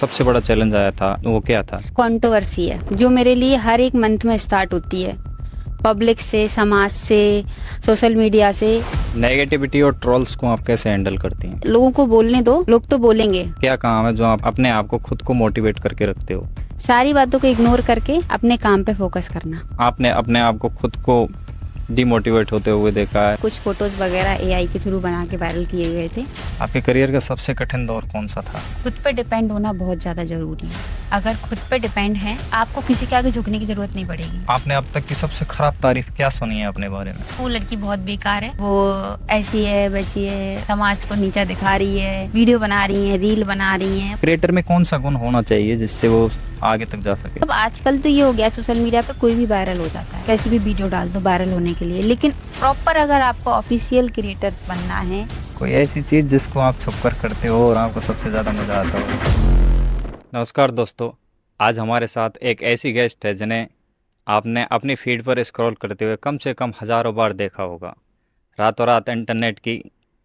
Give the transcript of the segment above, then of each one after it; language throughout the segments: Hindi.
सबसे बड़ा चैलेंज आया था वो क्या था? कंट्रोवर्सी है जो मेरे लिए हर एक मंथ में स्टार्ट होती है। पब्लिक से, समाज से, सोशल मीडिया से। नेगेटिविटी और ट्रोल्स को आप कैसे हैंडल करती हैं? लोगों को बोलने दो, लोग तो बोलेंगे। क्या काम है जो आप अपने आप को खुद को मोटिवेट करके रखते हो? सारी बातों को इग्नोर करके अपने काम पे फोकस करना। आपने अपने आप को खुद को डिमोटिवेट होते हुए देखा है? कुछ फोटोज वगैरह एआई के थ्रू बना के वायरल किए गए थे। आपके करियर का सबसे कठिन दौर कौन सा था? खुद पे डिपेंड होना बहुत ज्यादा जरूरी है। अगर खुद पे डिपेंड है, आपको किसी के आगे झुकने की जरूरत नहीं पड़ेगी। आपने अब तक की सबसे खराब तारीफ क्या सुनी है अपने बारे में? वो लड़की बहुत बेकार है, वो ऐसी है वैसी है, समाज को नीचा दिखा रही है, वीडियो बना रही है, रील बना रही है। क्रिएटर में कौन सा गुण होना चाहिए जिससे वो आगे तक जा सके? अब आजकल तो ये हो गया, सोशल मीडिया पे कोई भी वायरल हो जाता है, कैसी भी वीडियो डाल दो वायरल होने के लिए। लेकिन प्रॉपर अगर आपको ऑफिशियल क्रिएटर्स बनना है, कोई ऐसी चीज जिसको आप छुप कर करते हो और आपको सबसे ज्यादा मजा आता हो? नमस्कार दोस्तों, आज हमारे साथ एक ऐसी गेस्ट है जिन्हें आपने अपनी फीड पर स्क्रॉल करते हुए कम से कम हज़ारों बार देखा होगा। रातों रात इंटरनेट की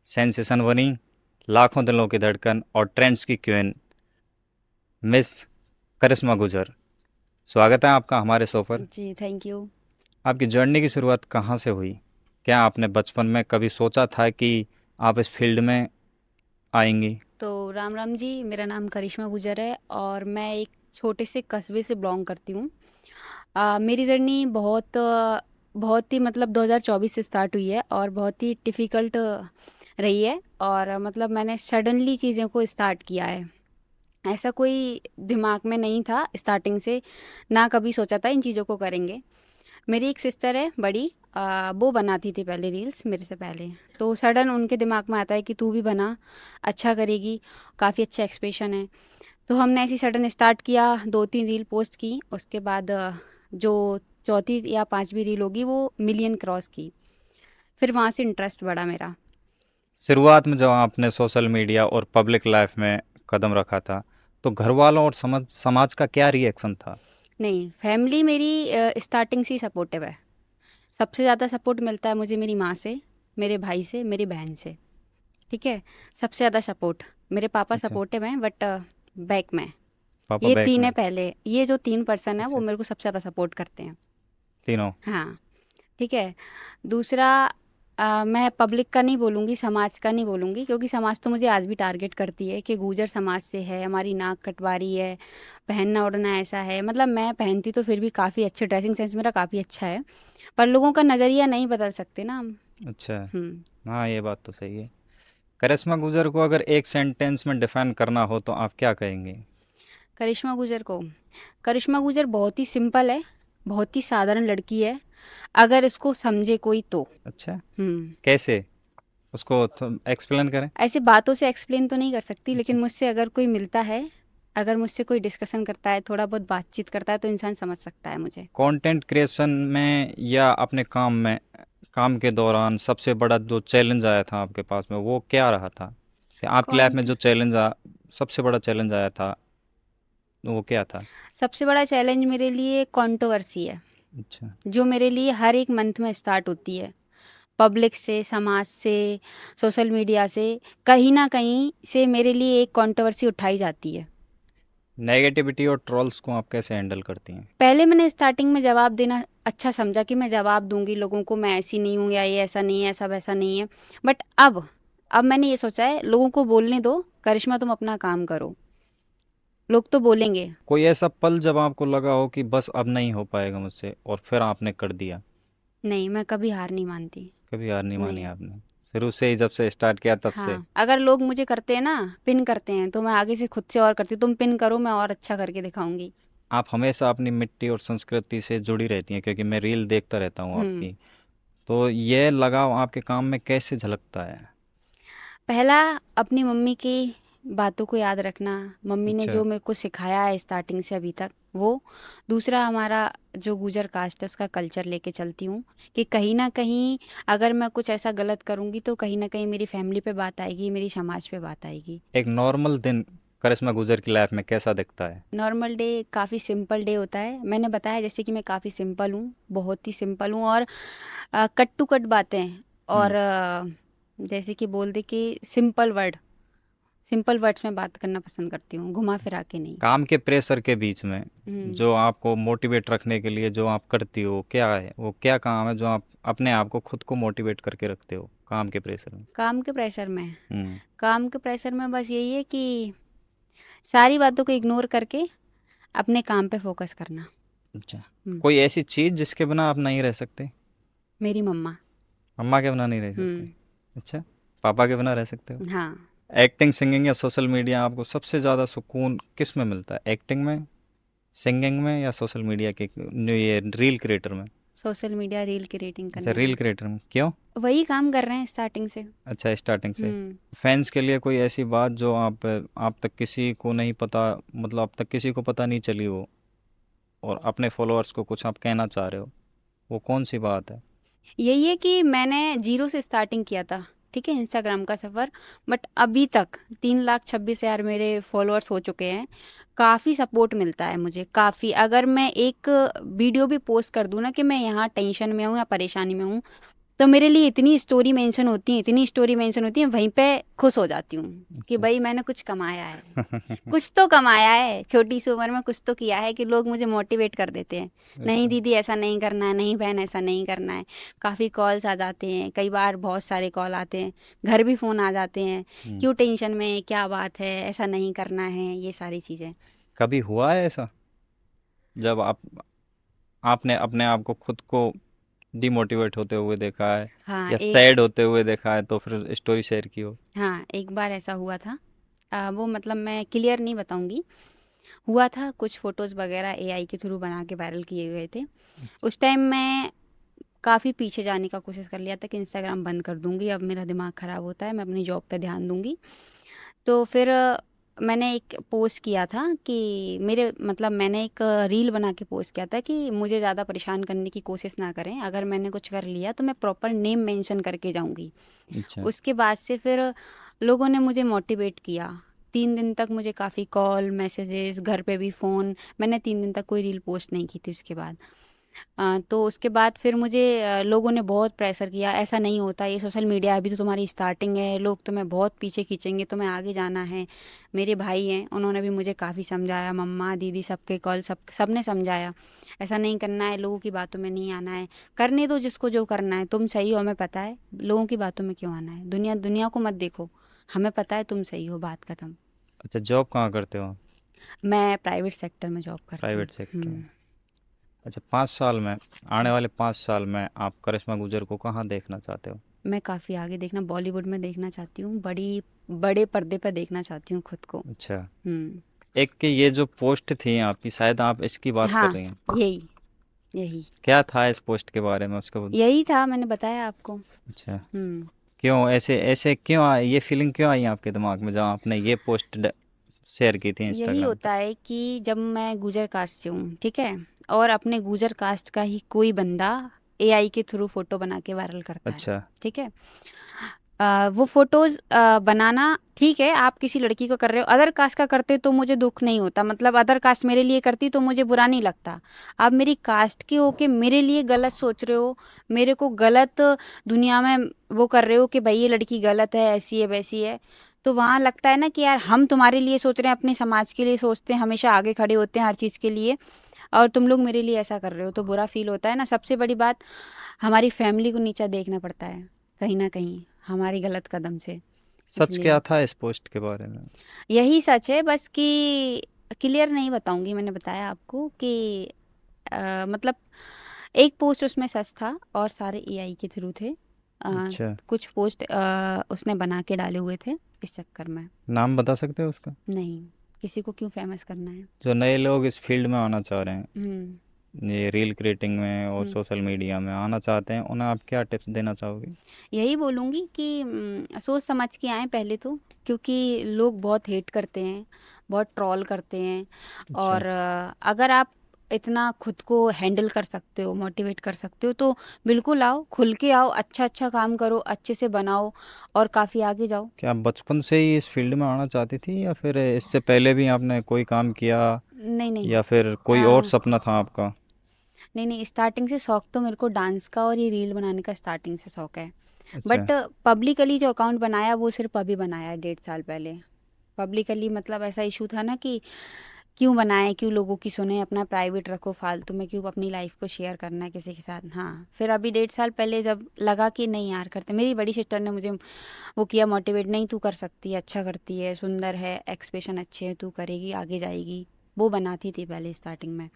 सेंसेशन बनी, लाखों दिलों की धड़कन और ट्रेंड्स की क्वीन, मिस करिश्मा गुजर। स्वागत है आपका हमारे शो पर। जी थैंक यू। आपकी जर्नी की शुरुआत कहाँ से हुई? क्या आपने बचपन में कभी सोचा था कि आप इस फील्ड में आएंगी? तो राम राम जी, मेरा नाम करिश्मा गुजर है और मैं एक छोटे से कस्बे से बिलोंग करती हूँ। मेरी जर्नी बहुत ही मतलब 2024 से स्टार्ट हुई है और बहुत ही डिफ़िकल्ट रही है। और मतलब मैंने सडनली चीज़ों को स्टार्ट किया है। ऐसा कोई दिमाग में नहीं था स्टार्टिंग से, ना कभी सोचा था इन चीज़ों को करेंगे। मेरी एक सिस्टर है बड़ी, वो बनाती थी पहले रील्स मेरे से पहले। तो सडन उनके दिमाग में आता है कि तू भी बना, अच्छा करेगी, काफ़ी अच्छा एक्सप्रेशन है। तो हमने ऐसी सडन स्टार्ट किया, 2-3 रील पोस्ट की। उसके बाद जो चौथी या पांचवी रील होगी वो मिलियन क्रॉस की। फिर वहाँ से इंटरेस्ट बढ़ा मेरा। शुरुआत में जब आपने सोशल मीडिया और पब्लिक लाइफ में कदम रखा था तो घर वालों और समाज का क्या रिएक्शन था? नहीं, फैमिली मेरी स्टार्टिंग से ही सपोर्टिव है। सबसे ज़्यादा सपोर्ट मिलता है मुझे मेरी माँ से, मेरे भाई से, मेरी बहन से। ठीक है, सबसे ज़्यादा सपोर्ट। मेरे पापा अच्छा। सपोर्टिव हैं बट बैक में। पापा ये बैक तीन में? है पहले, ये जो 3 पर्सन है वो अच्छा। मेरे को सबसे ज़्यादा सपोर्ट करते हैं। तीनों? हाँ, ठीक है। दूसरा, मैं पब्लिक का नहीं बोलूँगी, समाज का नहीं बोलूँगी, क्योंकि समाज तो मुझे आज भी टारगेट करती है कि गुर्जर समाज से है, हमारी नाक कटवा रही है, पहनना ओढ़ना ऐसा है। मतलब मैं पहनती तो फिर भी काफ़ी अच्छे, ड्रेसिंग सेंस मेरा काफ़ी अच्छा है, पर लोगों का नज़रिया नहीं बदल सकते ना हम। अच्छा। हुँ। हाँ, ये बात तो सही है। करिश्मा गुजर को अगर एक सेंटेंस में डिफाइन करना हो तो आप क्या कहेंगे? करिश्मा गुजर को, करिश्मा गुजर बहुत ही सिंपल है, बहुत ही साधारण लड़की है, अगर इसको समझे कोई तो। अच्छा। हुँ। कैसे? उसको एक्सप्लेन करें। ऐसे बातों से एक्सप्लेन तो नहीं कर सकती, अच्छा। लेकिन मुझसे अगर कोई मिलता है, अगर मुझसे कोई डिस्कशन करता है, थोड़ा बहुत बातचीत करता है, तो इंसान समझ सकता है मुझे। कंटेंट क्रिएशन में या अपने काम में, काम के दौरान सबसे बड़ा जो चैलेंज आया था आपके पास में वो क्या रहा था? कि आपकी लाइफ कौन में जो चैलेंज सबसे बड़ा चैलेंज आया था वो क्या था? सबसे बड़ा चैलेंज मेरे लिए कंट्रोवर्सी है, अच्छा। जो मेरे लिए हर एक मंथ में स्टार्ट होती है। पब्लिक से, समाज से, सोशल मीडिया से, कहीं ना कहीं से मेरे लिए एक कंट्रोवर्सी उठाई जाती है। नेगेटिविटी और ट्रोल्स को आप कैसे हैंडल करती हैं? पहले मैंने स्टार्टिंग में जवाब देना अच्छा समझा कि मैं जवाब दूंगी लोगों को, मैं ऐसी नहीं हूँ या ये ऐसा नहीं है, ऐसा वैसा नहीं है। बट अब मैंने ये सोचा है, लोगों को बोलने दो, करिश्मा तुम अपना काम करो, लोग तो बोलेंगे। कोई ऐसा पल जब आपको लगा हो कि बस अब नहीं हो पाएगा मुझसे और फिर आपने कर दिया? नहीं, मैं कभी हार नहीं मानती। कभी हार नहीं मानी नहीं। आपने? शुरू से ही जब से स्टार्ट किया तब से? हाँ, अगर लोग मुझे करते हैं ना, पिन करते हैं, तो मैं आगे से खुद से और करती हूँ, तुम पिन करो, मैं और अच्छा करके दिखाऊंगी। आप हमेशा अपनी मिट्टी और संस्कृति से जुड़ी रहती हैं क्योंकि मैं रील देखता रहता हूँ हम्म। आपकी। तो ये लगाव आपके काम में कैसे झलकता है? पहला, अपनी मम्मी की बातों को याद रखना, मम्मी ने अच्छा। जो मेरे को सिखाया है स्टार्टिंग से अभी तक वो। दूसरा, हमारा जो गुजर कास्ट है उसका कल्चर लेके चलती हूँ, कि कहीं ना कहीं अगर मैं कुछ ऐसा गलत करूँगी तो कहीं ना कहीं मेरी फैमिली पे बात आएगी, मेरी समाज पे बात आएगी। एक नॉर्मल दिन करिश्मा गुजर की लाइफ में कैसा दिखता है? नॉर्मल डे काफ़ी सिंपल डे होता है। मैंने बताया जैसे कि मैं काफ़ी सिंपल हूँ, बहुत ही सिंपल हूँ, और कट टू कट बातें। और हम्म। जैसे कि बोल दे कि सिंपल वर्ड, सिंपल वर्ड्स में बात करना पसंद करती हूँ, घुमा फिरा के नहीं। काम के प्रेशर के बीच में हम्म। जो आपको मोटिवेट रखने के लिए जो आप करती हो क्या है, वो क्या काम है जो आप अपने आप को खुद को मोटिवेट करके रखते हो काम के प्रेशर में? काम के प्रेशर में हम्म। काम के प्रेशर में बस यही है कि सारी बातों को इग्नोर करके अपने काम पे फोकस करना। अच्छा। हम्म। कोई ऐसी चीज जिसके बिना आप नहीं रह सकते? मेरी मम्मा। अम्मा के बिना नहीं रह सकते? हम्म। अच्छा। पापा के बिना रह सकते हो? हाँ। एक्टिंग, सिंगिंग या सोशल मीडिया, आपको सबसे ज़्यादा सुकून किस में मिलता है? एक्टिंग में, सिंगिंग में, या सोशल मीडिया के ये रील क्रिएटर में? सोशल मीडिया रील की रेटिंग अच्छा, करने रील में। क्रिएटर में क्यों? वही काम कर रहे हैं स्टार्टिंग से। अच्छा, स्टार्टिंग से। हम्म। फैंस के लिए कोई ऐसी बात जो आप तक किसी को नहीं पता, मतलब अब तक किसी को पता नहीं चली हो, और अपने फॉलोअर्स को कुछ आप कहना चाह रहे हो, वो कौन सी बात है? यही है कि मैंने जीरो से स्टार्टिंग किया था, ठीक है, इंस्टाग्राम का सफ़र। बट अभी तक 3,26,000 मेरे फॉलोअर्स हो चुके हैं। काफ़ी सपोर्ट मिलता है मुझे, काफ़ी। अगर मैं एक वीडियो भी पोस्ट कर दूँ ना कि मैं यहाँ टेंशन में हूँ या परेशानी में हूँ, तो मेरे लिए इतनी स्टोरी मेंशन होती है, इतनी स्टोरी मेंशन होती है, वहीं पे खुश हो जाती हूँ कि अच्छा। भाई मैंने कुछ कमाया है, कुछ तो कमाया है, छोटी सी उम्र में कुछ तो किया है, कि लोग मुझे मोटिवेट कर देते हैं। नहीं अच्छा। दीदी ऐसा नहीं करना है, नहीं बहन ऐसा नहीं करना है। काफ़ी कॉल्स आ जाते हैं, कई बार बहुत सारे कॉल आते हैं, घर भी फ़ोन आ जाते हैं, हम्म। क्यों टेंशन में, क्या बात है, ऐसा नहीं करना है, ये सारी चीज़ें। कभी हुआ है ऐसा जब आपने अपने आप को खुद को डिमोटिवेट होते हुए देखा है, हाँ या एक सैड होते हुए देखा है, तो फिर स्टोरी शेयर की हो? हाँ एक बार ऐसा हुआ था। वो मतलब मैं क्लियर नहीं बताऊंगी। हुआ था, कुछ फोटोज़ वगैरह एआई के थ्रू बना के वायरल किए गए थे। उस टाइम मैं काफ़ी पीछे जाने का कोशिश कर लिया था कि इंस्टाग्राम बंद कर दूंगी, अब मेरा दिमाग ख़राब होता है, मैं अपनी जॉब पे ध्यान दूंगी। तो फिर मैंने एक पोस्ट किया था कि मेरे मतलब मैंने एक रील बना के पोस्ट किया था कि मुझे ज़्यादा परेशान करने की कोशिश ना करें, अगर मैंने कुछ कर लिया तो मैं प्रॉपर नेम मेंशन करके जाऊंगी। अच्छा। उसके बाद से फिर लोगों ने मुझे मोटिवेट किया। 3 दिन तक मुझे काफ़ी कॉल मैसेजेस, घर पे भी फ़ोन। मैंने 3 दिन तक कोई रील पोस्ट नहीं की थी उसके बाद। तो उसके बाद फिर मुझे लोगों ने बहुत प्रेशर किया, ऐसा नहीं होता, ये सोशल मीडिया अभी तो तुम्हारी स्टार्टिंग है, लोग तुम्हें बहुत पीछे खींचेंगे, तुम्हें आगे जाना है। मेरे भाई हैं, उन्होंने भी मुझे काफ़ी समझाया, मम्मा दीदी सबके कॉल, सब ने समझाया, ऐसा नहीं करना है, लोगों की बातों में नहीं आना है, करने दो जिसको जो करना है, तुम सही हो हमें पता है, लोगों की बातों में क्यों आना है, दुनिया दुनिया को मत देखो, हमें पता है तुम सही हो, बात खत्म। अच्छा, जॉब कहाँ करते हो आप? मैं प्राइवेट सेक्टर में जॉब करती हूँ। प्राइवेट सेक्टर में। अच्छा, 5 साल में, आने वाले 5 साल में आप करिश्मा गुजर को कहाँ देखना चाहते हो? मैं काफ़ी आगे देखना, बॉलीवुड में देखना चाहती हूँ, बड़े पर्दे पर देखना चाहती हूँ खुद को। अच्छा। हम्म। एक कि ये जो पोस्ट थी आपकी, शायद आप इसकी बात कर हाँ, रही हैं। यही यही क्या था इस पोस्ट के बारे में उसका? यही था, मैंने बताया आपको। अच्छा। हम्म। क्यों ऐसे ऐसे क्यों आई ये फीलिंग, क्यों आई आपके दिमाग में जब आपने ये पोस्ट शेयर की थी यही इंस्टाग्राम पे? होता है कि जब मैं गुजर कास्ट से हूँ, ठीक है, और अपने गुजर कास्ट का ही कोई बंदा एआई के थ्रू फोटो बना के वायरल करता है, अच्छा। ठीक है। वो फोटोज बनाना ठीक है, आप किसी लड़की को कर रहे हो, अदर कास्ट का करते तो मुझे दुख नहीं होता, मतलब अदर कास्ट मेरे लिए करती तो मुझे बुरा नहीं लगता। आप मेरी कास्ट के होके मेरे लिए गलत सोच रहे हो, मेरे को गलत दुनिया में वो कर रहे हो कि भाई ये लड़की गलत है, ऐसी है वैसी है, तो वहाँ लगता है ना कि यार हम तुम्हारे लिए सोच रहे हैं, अपने समाज के लिए सोचते हैं, हमेशा आगे खड़े होते हैं हर चीज़ के लिए, और तुम लोग मेरे लिए ऐसा कर रहे हो, तो बुरा फील होता है ना। सबसे बड़ी बात, हमारी फैमिली को नीचा देखना पड़ता है कहीं ना कहीं हमारी गलत कदम से, सच क्या इसलिए। था इस पोस्ट के बारे में? यही सच है बस कि क्लियर नहीं बताऊंगी, मैंने बताया आपको कि मतलब एक पोस्ट उसमें सच था और सारे एआई के थ्रू थे। अच्छा। कुछ पोस्ट उसने बना के डाले हुए थे, इस चक्कर में। नाम बता सकते हो उसका? नहीं, किसी को क्यों फेमस करना है। जो नए लोग इस फील्ड में आना चाह रहे हैं, हम्म। ये रील क्रिएटिंग में और हम्म। सोशल मीडिया में आना चाहते हैं, उन्हें आप क्या टिप्स देना चाहोगे? यही बोलूँगी कि सोच समझ के आएँ पहले तो, क्योंकि लोग बहुत हेट करते हैं, बहुत ट्रोल करते हैं। अच्छा। और अगर आप इतना खुद को हैंडल कर सकते हो, मोटिवेट कर सकते हो, तो बिल्कुल आओ, खुल के आओ, अच्छा अच्छा काम करो, अच्छे से बनाओ और काफ़ी आगे जाओ। क्या आप बचपन से ही इस फील्ड में आना चाहती थी, या फिर इससे पहले भी आपने कोई काम किया, नहीं नहीं। या फिर कोई और आ, सपना था आपका? नहीं नहीं, स्टार्टिंग से शौक तो मेरे को डांस का और ये रील बनाने का स्टार्टिंग से शौक है। अच्छा। बट पब्लिकली जो अकाउंट बनाया वो सिर्फ अभी बनाया है, 1.5 साल पहले। पब्लिकली मतलब ऐसा इशू था ना कि क्यों बनाए, क्यों लोगों की सुने, अपना प्राइवेट रखो, फालतू में क्यों अपनी लाइफ को शेयर करना है किसी के साथ। हाँ, फिर अभी 1.5 साल पहले जब लगा कि नहीं यार करते, मेरी बड़ी सिस्टर ने मुझे वो किया मोटिवेट, नहीं तू कर सकती है, अच्छा करती है, सुंदर है, एक्सप्रेशन अच्छे है, तू करेगी, आगे जाएगी। वो बनाती थी पहले स्टार्टिंग में।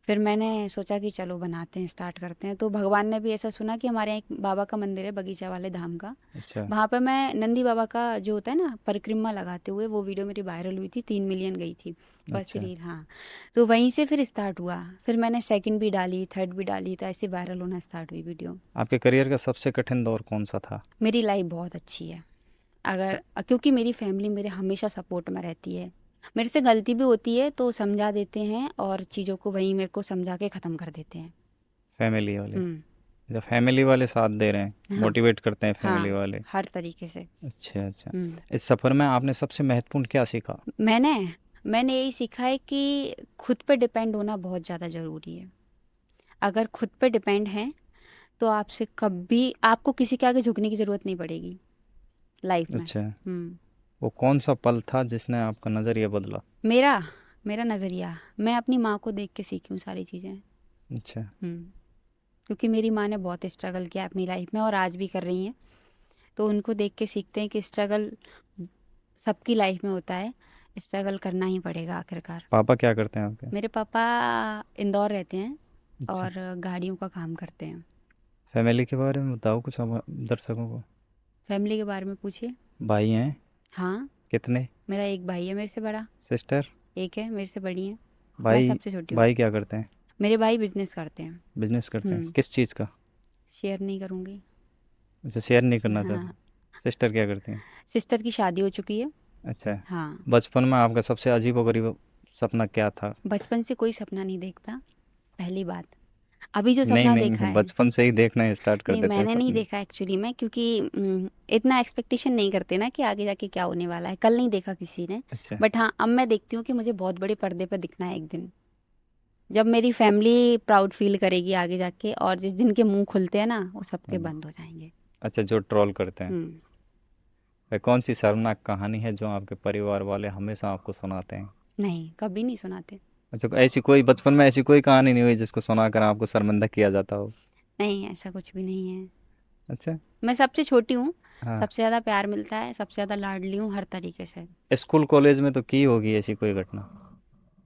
फिर मैंने सोचा कि चलो बनाते हैं, स्टार्ट करते हैं। तो भगवान ने भी ऐसा सुना कि हमारे यहाँ एक बाबा का मंदिर है, बगीचा वाले धाम का। अच्छा। वहाँ पे मैं नंदी बाबा का जो होता है ना परिक्रमा लगाते हुए, वो वीडियो मेरी वायरल हुई थी, 3 मिलियन गई थी फर्स्ट अच्छा। रील। हाँ, तो वहीं से फिर स्टार्ट हुआ। फिर मैंने सेकंड भी डाली, थर्ड भी डाली, तो ऐसे वायरल होना स्टार्ट हुई वीडियो। आपके करियर का सबसे कठिन दौर कौन सा था? मेरी लाइफ बहुत अच्छी है, अच्छा। अगर क्योंकि मेरी फैमिली मेरे हमेशा सपोर्ट में रहती है। मेरे से गलती भी होती है तो समझा देते हैं, और चीज़ों को वहीं मेरे को समझा के ख़त्म कर देते हैं। फैमिली वाले? हम्म। जब फैमिली वाले साथ दे रहे हैं, हाँ। मोटिवेट करते हैं फैमिली हाँ, वाले। हर तरीके से। अच्छा अच्छा। हम्म। इस सफ़र में आपने सबसे महत्वपूर्ण क्या सीखा? मैंने मैंने यही सीखा है कि खुद पे डिपेंड होना बहुत ज़्यादा ज़रूरी है। अगर खुद पे डिपेंड हैं तो आपसे कभी आपको किसी के आगे झुकने की ज़रूरत नहीं पड़ेगी लाइफ में। अच्छा। हम्म। वो कौन सा पल था जिसने आपका नज़रिया बदला? मेरा मेरा नज़रिया, मैं अपनी माँ को देख के सीखी हूँ सारी चीज़ें। अच्छा। हम्म। क्योंकि मेरी माँ ने बहुत स्ट्रगल किया अपनी लाइफ में, और आज भी कर रही हैं। तो उनको देख के सीखते हैं कि स्ट्रगल सबकी लाइफ में होता है, स्ट्रगल करना ही पड़ेगा आखिरकार। पापा क्या करते हैं आपके? मेरे पापा इंदौर रहते हैं अच्छा। और गाड़ियों का काम करते हैं। फैमिली के बारे में बताओ कुछ हम दर्शकों को। फैमिली के बारे में पूछिए। भाई हैं? हाँ, कितने? मेरा एक भाई है मेरे से बड़ा, सिस्टर? एक है मेरे से बड़ी है। मैं भाई? सबसे छोटी हूँ। भाई क्या करते हैं? मेरे भाई बिजनेस करते हैं। बिजनेस करते हैं, हम्म। किस चीज़ का? शेयर नहीं करूँगी। अच्छा, शेयर नहीं करना हाँ। चाहते। सिस्टर क्या करती हैं? सिस्टर की शादी हो चुकी है। अच्छा। हाँ। बचपन में आपका सबसे अजीबोगरीब सपना क्या था? बचपन से कोई सपना नहीं देखता, पहली बात। अभी जो नहीं सपना देखा नहीं, है, बचपन से ही देखना स्टार्ट कर नहीं देते हैं मैंने नहीं सपने। देखा एक्चुअली में, क्योंकि इतना एक्सपेक्टेशन नहीं करते ना कि आगे जाके क्या होने वाला है। कल नहीं देखा किसी ने। अच्छा। बट हाँ, अब मैं देखती हूँ कि मुझे बहुत बड़े पर्दे पर दिखना है एक दिन, जब मेरी फैमिली प्राउड फील करेगी आगे जाके, और जिस दिन के मुंह खुलते हैं ना वो सबके हम्म। बंद हो जाएंगे। अच्छा, जो ट्रोल करते हैं। हम्म। वह कौन सी शर्मनाक कहानी है जो आपके परिवार वाले हमेशा आपको सुनाते हैं? नहीं, कभी नहीं सुनाते। अच्छा, ऐसी कोई बचपन में ऐसी कोई कहानी नहीं हुई जिसको सुनाकर आपको शर्मिंदा किया जाता हो? नहीं, ऐसा कुछ भी नहीं है। अच्छा। मैं सबसे छोटी हूँ, हाँ। सबसे ज़्यादा प्यार मिलता है, सबसे ज़्यादा लाडली हूँ हर तरीके से। स्कूल कॉलेज में तो की होगी ऐसी कोई घटना?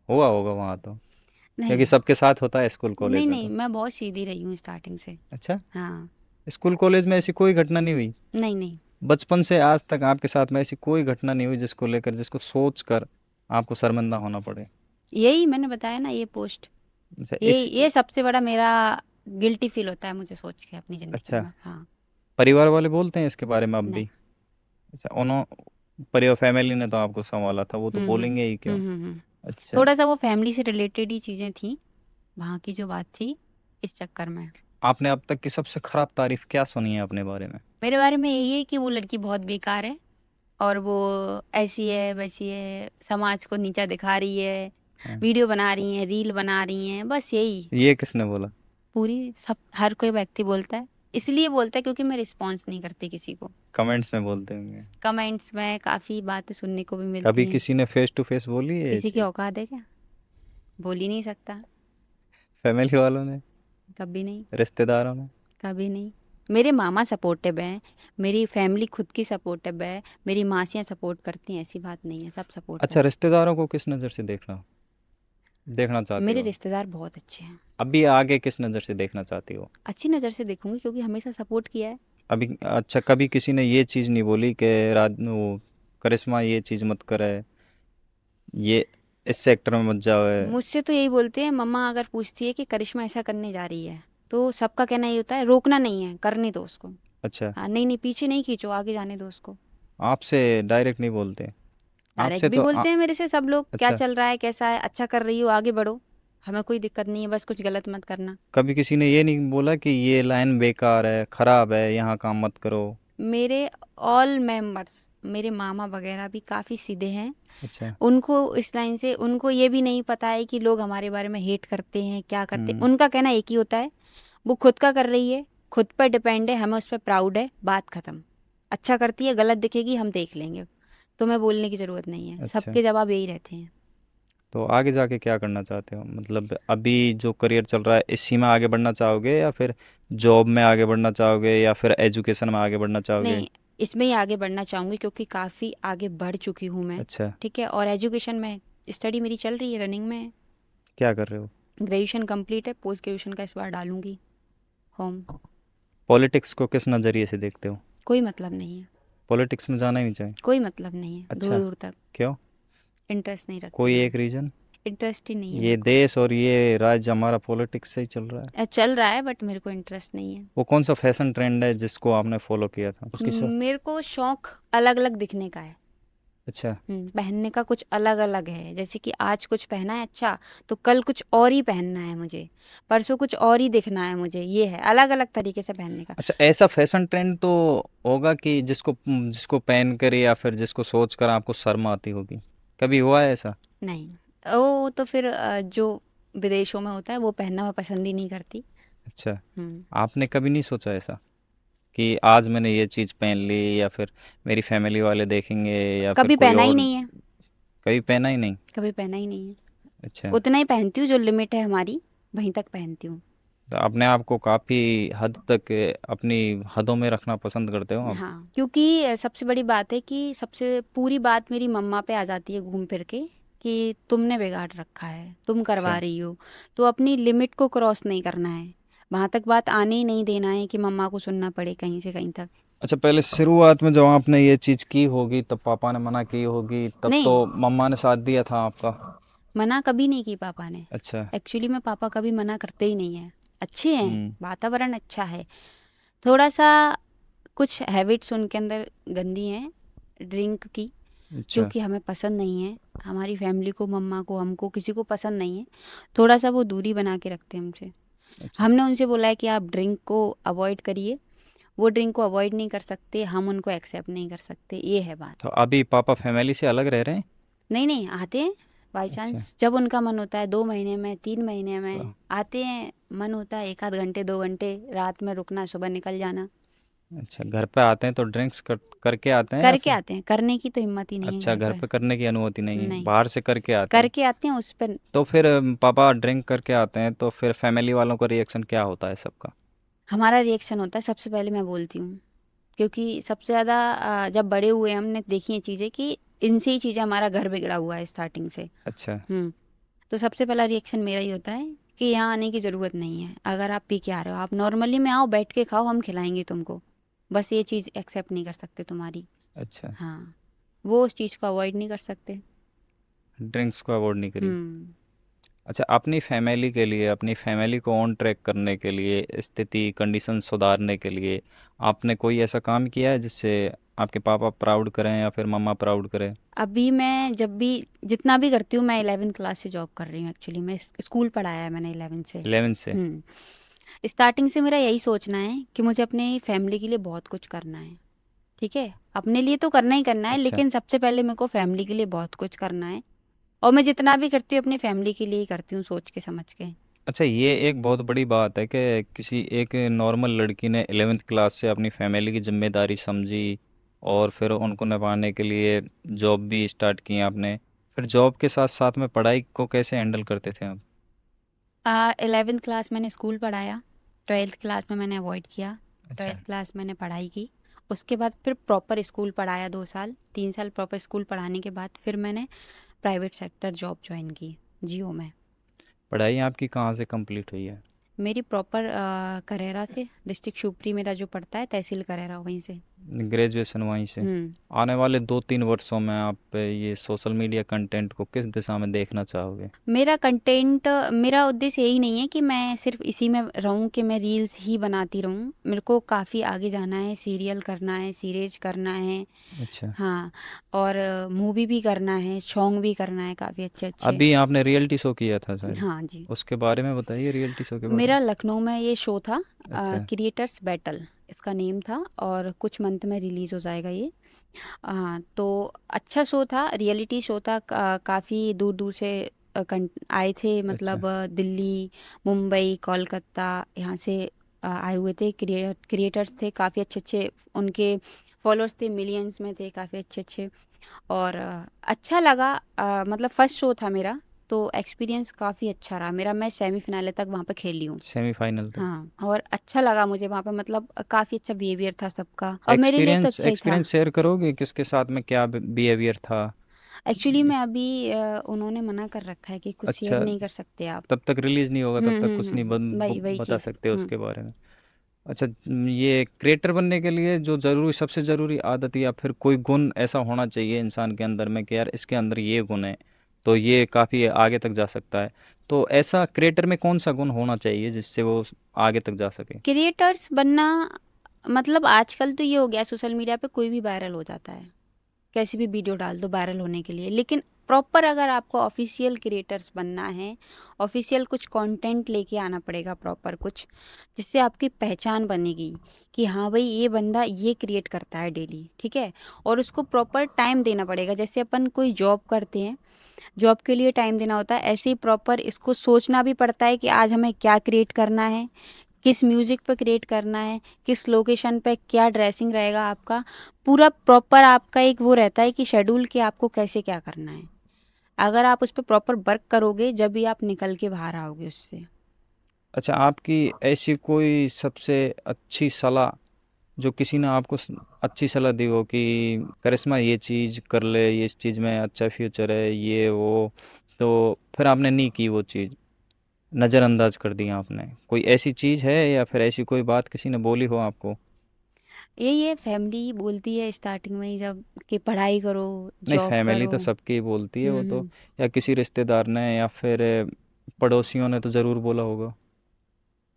हुआ होगा वहाँ तो, क्योंकि नहीं, सबके साथ होता है स्कूल नहीं, कॉलेज में नहीं, तो। मैं बहुत सीधी रही हूँ स्टार्टिंग से। अच्छा। हाँ। स्कूल कॉलेज में ऐसी कोई घटना नहीं हुई? नहीं, नहीं। बचपन से आज तक आपके साथ में ऐसी कोई घटना नहीं हुई जिसको लेकर, जिसको सोच कर आपको शर्मिंदा होना पड़े? यही मैंने बताया ना, ये पोस्ट, अच्छा ये सबसे बड़ा मेरा गिल्टी फील होता है मुझे सोच के अपनी ज़िंदगी अच्छा, में। हाँ। परिवार वाले बोलते हैं इसके बारे में अब नहीं। भी? अच्छा, परिवार फैमिली ने तो आपको संभाला था, वो तो हम्म। बोलेंगे ही क्यों। अच्छा। थोड़ा सा वो फैमिली से रिलेटेड ही चीज़ें थी, वहाँ की जो बात थी, इस चक्कर में। आपने अब तक की सबसे खराब तारीफ क्या सुनी है अपने बारे में? मेरे बारे में यही है कि वो लड़की बहुत बेकार है, और वो ऐसी है वैसी है, समाज को नीचा दिखा रही है, हाँ। वीडियो बना रही है, रील बना रही हैं, बस यही। ये किसने बोला? पूरी सब हर कोई व्यक्ति बोलता है, इसलिए बोलता है क्योंकि मैं रिस्पॉन्स नहीं करती किसी को। कमेंट्स में बोलते होंगे। कमेंट्स में काफ़ी बातें सुनने को भी कभी मिलती हैं। किसी ने फेस टू फेस बोली है ये किसी की चीज़? औकात है क्या? बोल ही नहीं सकता। फैमिली वालों ने? कभी नहीं। रिश्तेदारों ने? कभी नहीं। मेरे मामा सपोर्टिव हैं, मेरी फैमिली खुद की सपोर्टिव है, मेरी मासियाँ सपोर्ट करती हैं, ऐसी बात नहीं है, सब सपोर्ट अच्छा, है। रिश्तेदारों को किस नज़र से देखना चाहती मेरे हो? रिश्तेदार बहुत अच्छे हैं। अभी आगे किस नज़र से देखना चाहती हो? अच्छी नज़र से देखूंगी, क्योंकि हमेशा सपोर्ट किया है। अभी अच्छा, कभी किसी ने ये चीज़ नहीं बोली कि रात वो करिश्मा ये चीज़ मत करे, ये इस सेक्टर में मत जाओ है? मुझसे तो यही बोलते हैं, मम्मा अगर पूछती है कि करिश्मा ऐसा करने जा रही है, तो सबका कहना ये होता है रोकना नहीं है, करने दो उसको। अच्छा। हाँ, नहीं नहीं, पीछे नहीं खींचो, आगे जाने दो उसको। आपसे डायरेक्ट नहीं बोलते? डायरेक्ट आपसे भी तो बोलते हैं मेरे से सब लोग, क्या अच्छा, चल रहा है, कैसा है, अच्छा कर रही हो, आगे बढ़ो, हमें कोई दिक्कत नहीं है, बस कुछ गलत मत करना। कभी किसी ने ये नहीं बोला कि ये लाइन बेकार है, ख़राब है, यहाँ काम मत करो? मेरे ऑल मेंबर्स, मेरे मामा वगैरह भी काफ़ी सीधे हैं। अच्छा। उनको इस लाइन से उनको ये भी नहीं पता है कि लोग हमारे बारे में हेट करते हैं, क्या करते हैं। हम्म। उनका कहना एक ही होता है, वो खुद का कर रही है, खुद पर डिपेंड है, हमें उस पर प्राउड है, बात खत्म। अच्छा करती है, गलत दिखेगी हम देख लेंगे, तुम्हें बोलने की ज़रूरत नहीं है, अच्छा, सबके जवाब यही रहते हैं। तो आगे जाके क्या करना चाहते हो? मतलब अभी जो करियर चल रहा है इसी में आगे बढ़ना चाहोगे, या फिर जॉब में आगे बढ़ना चाहोगे, या फिर एजुकेशन में आगे बढ़ना चाहोगे? नहीं, इसमें ही आगे बढ़ना चाहूँगी क्योंकि काफ़ी आगे बढ़ चुकी हूँ मैं। अच्छा, ठीक है, और एजुकेशन में स्टडी मेरी चल रही है, रनिंग में है। क्या कर रहे हो? ग्रेजुएशन कंप्लीट है, पोस्ट ग्रेजुएशन का इस बार डालूंगी फॉर्म। पॉलिटिक्स को किस नज़रिए से देखते हो? कोई मतलब नहीं है, पॉलिटिक्स में जाना ही नहीं चाहिए? कोई मतलब नहीं है, दूर अच्छा, दूर तक क्यों? इंटरेस्ट नहीं रखती कोई मैं। एक रीजन? इंटरेस्ट ही नहीं है ये मेरे को। देश और ये राज्य हमारा पॉलिटिक्स से ही चल रहा है। चल रहा है बट मेरे को इंटरेस्ट नहीं है। वो कौन सा फैशन ट्रेंड है जिसको आपने फॉलो किया था उसकी मेरे को शौक अलग अलग दिखने का है। अच्छा, पहनने का कुछ अलग अलग है, जैसे कि आज कुछ पहना है अच्छा, तो कल कुछ और ही पहनना है मुझे, परसों कुछ और ही दिखना है मुझे। ये है अलग अलग तरीके से पहनने का। अच्छा, ऐसा फैशन ट्रेंड तो होगा कि जिसको जिसको पहन कर या फिर जिसको सोच कर आपको शर्म आती होगी, कभी हुआ है ऐसा? नहीं, वो तो फिर जो विदेशों में होता है वो पहनना मैं पसंद ही नहीं करती। अच्छा, हम्म आपने कभी नहीं सोचा ऐसा कि आज मैंने ये चीज़ पहन ली, या फिर मेरी फैमिली वाले देखेंगे, या फिर कभी कोई पहना ही और? नहीं है, कभी पहना ही नहीं? कभी पहना ही नहीं है। अच्छा, उतना ही पहनती हूँ जो लिमिट है हमारी, वहीं तक पहनती हूँ। तो अपने आप को काफ़ी हद तक अपनी हदों में रखना पसंद करते हो आप? हाँ, क्योंकि सबसे बड़ी बात है कि सबसे पूरी बात मेरी मम्मा पे आ जाती है घूम फिर के, कि तुमने बिगाड़ रखा है, तुम करवा अच्छा, रही हो। तो अपनी लिमिट को क्रॉस नहीं करना है, वहां तक बात आने ही नहीं देना है कि मम्मा को सुनना पड़े कहीं से कहीं तक। अच्छा, पहले शुरुआत में जब आपने ये चीज़ की होगी तब पापा ने मना की होगी, तब तो नहीं, मम्मा ने साथ दिया था आपका? मना कभी नहीं की पापा ने। अच्छा। एक्चुअली में पापा कभी मना करते ही नहीं है, अच्छे हैं, हम्म। वातावरण अच्छा है। थोड़ा सा कुछ हैबिट्स उनके अंदर गंदी हैं, ड्रिंक की, जो अच्छा, कि हमें पसंद नहीं है। हमारी फैमिली को, मम्मा को, हमको, किसी को पसंद नहीं है। थोड़ा सा वो दूरी बना के रखते हैं हमसे। अच्छा। हमने उनसे बोला है कि आप ड्रिंक को अवॉइड करिए, वो ड्रिंक को अवॉइड नहीं कर सकते, हम उनको एक्सेप्ट नहीं कर सकते, ये है बात। तो अभी पापा फैमिली से अलग रह रहे हैं? नहीं नहीं, आते हैं बाई अच्छा, चांस, जब उनका मन होता है, 2 महीने में, 3 महीने तो में आते हैं। मन होता है 1 आध घंटे, 2 घंटे रात में रुकना, सुबह निकल जाना। अच्छा, घर पे आते हैं तो ड्रिंक्स करके आते हैं या करके फिर? आते हैं, करने की तो हिम्मत ही नहीं है अच्छा, घर घर पे। पे करने की अनुमति नहीं है, नहीं, बाहर से करके आते हैं? करके आते हैं उस पर। तो फिर पापा ड्रिंक करके आते हैं तो फिर फैमिली वालों का रिएक्शन क्या होता है सबका? हमारा रिएक्शन होता है, सबसे पहले मैं बोलती हूँ, क्योंकि सबसे ज़्यादा जब बड़े हुए हमने देखी हैं चीज़ें कि इनसे ही चीज़ें, हमारा घर बिगड़ा हुआ है स्टार्टिंग से। अच्छा। हम्म तो सबसे पहला रिएक्शन मेरा ही होता है कि यहाँ आने की ज़रूरत नहीं है। अगर आप पी के आ रहे हो, आप नॉर्मली में आओ, बैठ के खाओ, हम खिलाएंगे तुमको। बस ये चीज़ एक्सेप्ट नहीं कर सकते तुम्हारी। अच्छा, हाँ, वो उस चीज़ को अवॉइड नहीं कर सकते। ड्रिंक्स को अवॉइड नहीं करी? हम्म अच्छा, अपनी फैमिली के लिए, अपनी फैमिली को ऑन ट्रैक करने के लिए, स्थिति कंडीशन सुधारने के लिए आपने कोई ऐसा काम किया है जिससे आपके पापा प्राउड करें या फिर मम्मा प्राउड करें? अभी मैं जब भी जितना भी करती हूँ, मैं 11th क्लास से जॉब कर रही हूँ। एक्चुअली मैं स्कूल पढ़ाया है मैंने 11th से। 11 से? स्टार्टिंग से मेरा यही सोचना है कि मुझे अपने फैमिली के लिए बहुत कुछ करना है। ठीक है, अपने लिए तो करना ही करना है, अच्छा। लेकिन सबसे पहले मेरे को फैमिली के लिए बहुत कुछ करना है। और मैं जितना भी करती हूँ अपनी फैमिली के लिए ही करती हूँ, सोच के समझ के। अच्छा, ये एक बहुत बड़ी बात है कि किसी एक नॉर्मल लड़की ने 11th क्लास से अपनी फैमिली की जिम्मेदारी समझी, और फिर उनको निभाने के लिए जॉब भी स्टार्ट की आपने। फिर जॉब के साथ साथ में पढ़ाई को कैसे हैंडल करते थे आप? 11th क्लास मैंने स्कूल पढ़ाया, 12th क्लास में मैंने अवॉइड किया, अच्छा। 12th क्लास मैंने पढ़ाई की। उसके बाद फिर प्रॉपर स्कूल पढ़ाया, 2 साल, 3 साल प्रॉपर स्कूल पढ़ाने के बाद फिर मैंने प्राइवेट सेक्टर जॉब ज्वाइन की, जियो में। पढ़ाई आपकी कहाँ से कंप्लीट हुई है? मेरी प्रॉपर करेरा से, डिस्ट्रिक्ट शिवपुरी मेरा जो पड़ता है, तहसील करेरा, वहीं से। ग्रेजुएशन वहीं से? हम्म आने वाले 2-3 वर्षों में आप ये सोशल मीडिया कंटेंट को किस दिशा में देखना चाहोगे? मेरा कंटेंट, मेरा उद्देश्य यही नहीं है कि मैं सिर्फ इसी में रहूं, कि मैं रील्स ही बनाती रहूं। मेरे को काफ़ी आगे जाना है, सीरियल करना है, सीरीज करना है। अच्छा। हाँ, और मूवी भी करना है, सॉन्ग भी करना है काफ़ी अच्छे अच्छे। अभी आपने रियलिटी शो किया था शायद, हाँ जी, उसके बारे में बताइए, रियलिटी शो के बारे मेरा में। लखनऊ में ये शो था, अच्छा। क्रिएटर्स बैटल इसका नेम था, और कुछ मंथ में रिलीज हो जाएगा ये। हाँ, तो अच्छा शो था, रियलिटी शो था। काफ़ी दूर दूर से आए थे, अच्छा। मतलब दिल्ली, मुंबई, कोलकाता, यहाँ से आए हुए थे। क्रिएटर्स थे काफ़ी अच्छे अच्छे, उनके फॉलोअर्स थे, मिलियंस में थे, काफ़ी अच्छे अच्छे। और अच्छा लगा। मतलब फर्स्ट शो था मेरा, तो एक्सपीरियंस काफ़ी अच्छा रहा मेरा। मैं सेमीफिनाले तक वहाँ पे खेली हूँ। सेमीफाइनल तक? हाँ, और अच्छा लगा मुझे वहाँ पे, मतलब काफ़ी अच्छा बिहेवियर था सबका, और मेरे लिए तो एक्सपीरियंस अच्छा ही था। एक्सपीरियंस शेयर करोगे किसके साथ में क्या बिहेवियर था? एक्चुअली मैं अभी उन्होंने मना कर रखा है कि कुछ शेयर अच्छा, नहीं कर सकते आप। तब तक रिलीज नहीं होगा, तब तक कुछ नहीं वही वही बता चीज़। सकते उसके बारे में। अच्छा, ये क्रिएटर बनने के लिए जो जरूरी सबसे जरूरी आदत या फिर कोई गुण ऐसा होना चाहिए इंसान के अंदर में कि यार इसके अंदर ये गुण है तो ये काफ़ी आगे तक जा सकता है, तो ऐसा क्रिएटर में कौन सा गुण होना चाहिए जिससे वो आगे तक जा सके? क्रिएटर्स बनना मतलब आजकल तो ये हो गया, सोशल मीडिया पे कोई भी वायरल हो जाता है, कैसी भी वीडियो डाल दो वायरल होने के लिए। लेकिन प्रॉपर अगर आपको ऑफिशियल क्रिएटर्स बनना है, ऑफिशियल कुछ कंटेंट लेके आना पड़ेगा, प्रॉपर कुछ जिससे आपकी पहचान बनेगी कि हाँ भाई ये बंदा ये क्रिएट करता है डेली, ठीक है। और उसको प्रॉपर टाइम देना पड़ेगा, जैसे अपन कोई जॉब करते हैं, जॉब के लिए टाइम देना होता है, ऐसे ही प्रॉपर इसको सोचना भी पड़ता है कि आज हमें क्या क्रिएट करना है, किस म्यूजिक पे क्रिएट करना है, किस लोकेशन पे क्या ड्रेसिंग रहेगा आपका। पूरा प्रॉपर आपका एक वो रहता है कि शेड्यूल कि आपको कैसे क्या करना है। अगर आप उस पर प्रॉपर वर्क करोगे, जब भी आप निकल के बाहर आओगे उससे। अच्छा, आपकी ऐसी कोई सबसे अच्छी सलाह जो किसी ने आपको अच्छी सलाह दी हो कि करिश्मा ये चीज़ कर ले, ये इस चीज़ में अच्छा फ्यूचर है, ये वो, तो फिर आपने नहीं की वो चीज़, नज़रअंदाज कर दी आपने, कोई ऐसी चीज़ है या फिर ऐसी कोई बात किसी ने बोली हो आपको? यही है, फैमिली बोलती है स्टार्टिंग में ही, जब कि पढ़ाई करो, नहीं, जॉब फैमिली करो। तो सबकी बोलती है वो तो, हम्म। या किसी रिश्तेदार ने या फिर पड़ोसियों ने तो ज़रूर बोला होगा।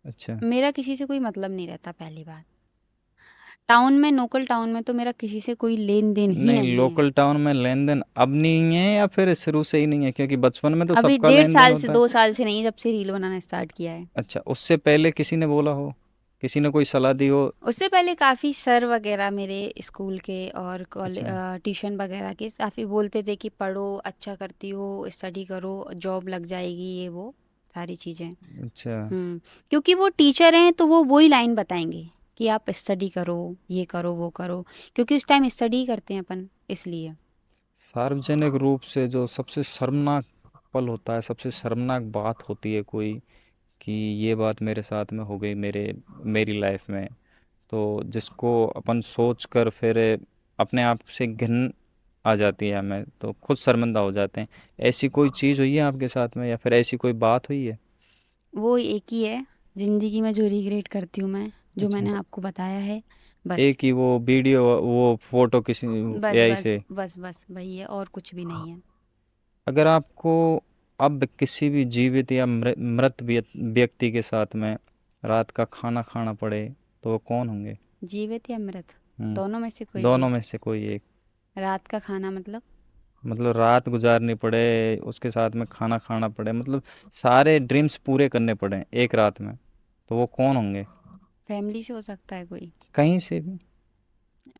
अच्छा। मेरा किसी से कोई मतलब नहीं रहता, पहली बात। टाउन में, लोकल टाउन में तो मेरा किसी से कोई लेन देन ही नहीं, नहीं है। लोकल टाउन में लेन देन अब नहीं है या फिर शुरू से ही नहीं है? क्योंकि बचपन में तो अभी सबका डेढ़ लेन देन साल से, होता है। 2 साल से नहीं, जब से रील बनाना स्टार्ट किया है। अच्छा, उससे पहले किसी ने बोला हो, किसी ने कोई सलाह दी हो? उससे पहले काफ़ी सर वगैरह मेरे स्कूल के और कॉलेज, अच्छा। ट्यूशन वगैरह के काफ़ी बोलते थे कि पढ़ो, अच्छा करती हो, स्टडी करो, जॉब लग जाएगी, ये वो सारी चीज़ें। अच्छा। क्योंकि वो टीचर हैं तो वो वही लाइन बताएंगे कि आप स्टडी करो, ये करो, वो करो, क्योंकि उस टाइम स्टडी करते हैं अपन, इसलिए। सार्वजनिक रूप से जो सबसे शर्मनाक पल होता है, सबसे शर्मनाक बात होती है कोई, कि ये बात मेरे साथ में हो गई, मेरी लाइफ में, तो जिसको अपन सोच कर फिर अपने आप से घिन आ जाती है हमें, तो खुद शर्मिंदा हो जाते हैं, ऐसी कोई चीज़ हुई है आपके साथ में या फिर ऐसी कोई बात हुई है? वो एक ही है जिंदगी में जो रिग्रेट करती हूँ मैं, जो अच्छा, मैंने आपको बताया है, बस। एक ही वो वीडियो, वो फोटो किसी बस एआई बस से? बस बस वही है, और कुछ भी नहीं है। अगर आपको अब किसी भी जीवित या मृत व्यक्ति के साथ में रात का खाना खाना पड़े तो वो कौन होंगे? जीवित या मृत? दोनों में से हम्म, कोई भी। दोनों में से कोई एक। रात का खाना मतलब? मतलब रात गुजारनी पड़े, उसके साथ में खाना खाना पड़े, मतलब सारे ड्रीम्स पूरे करने पड़े एक रात में, तो वो कौन होंगे? फैमिली से हो सकता है कोई। कहीं से भी?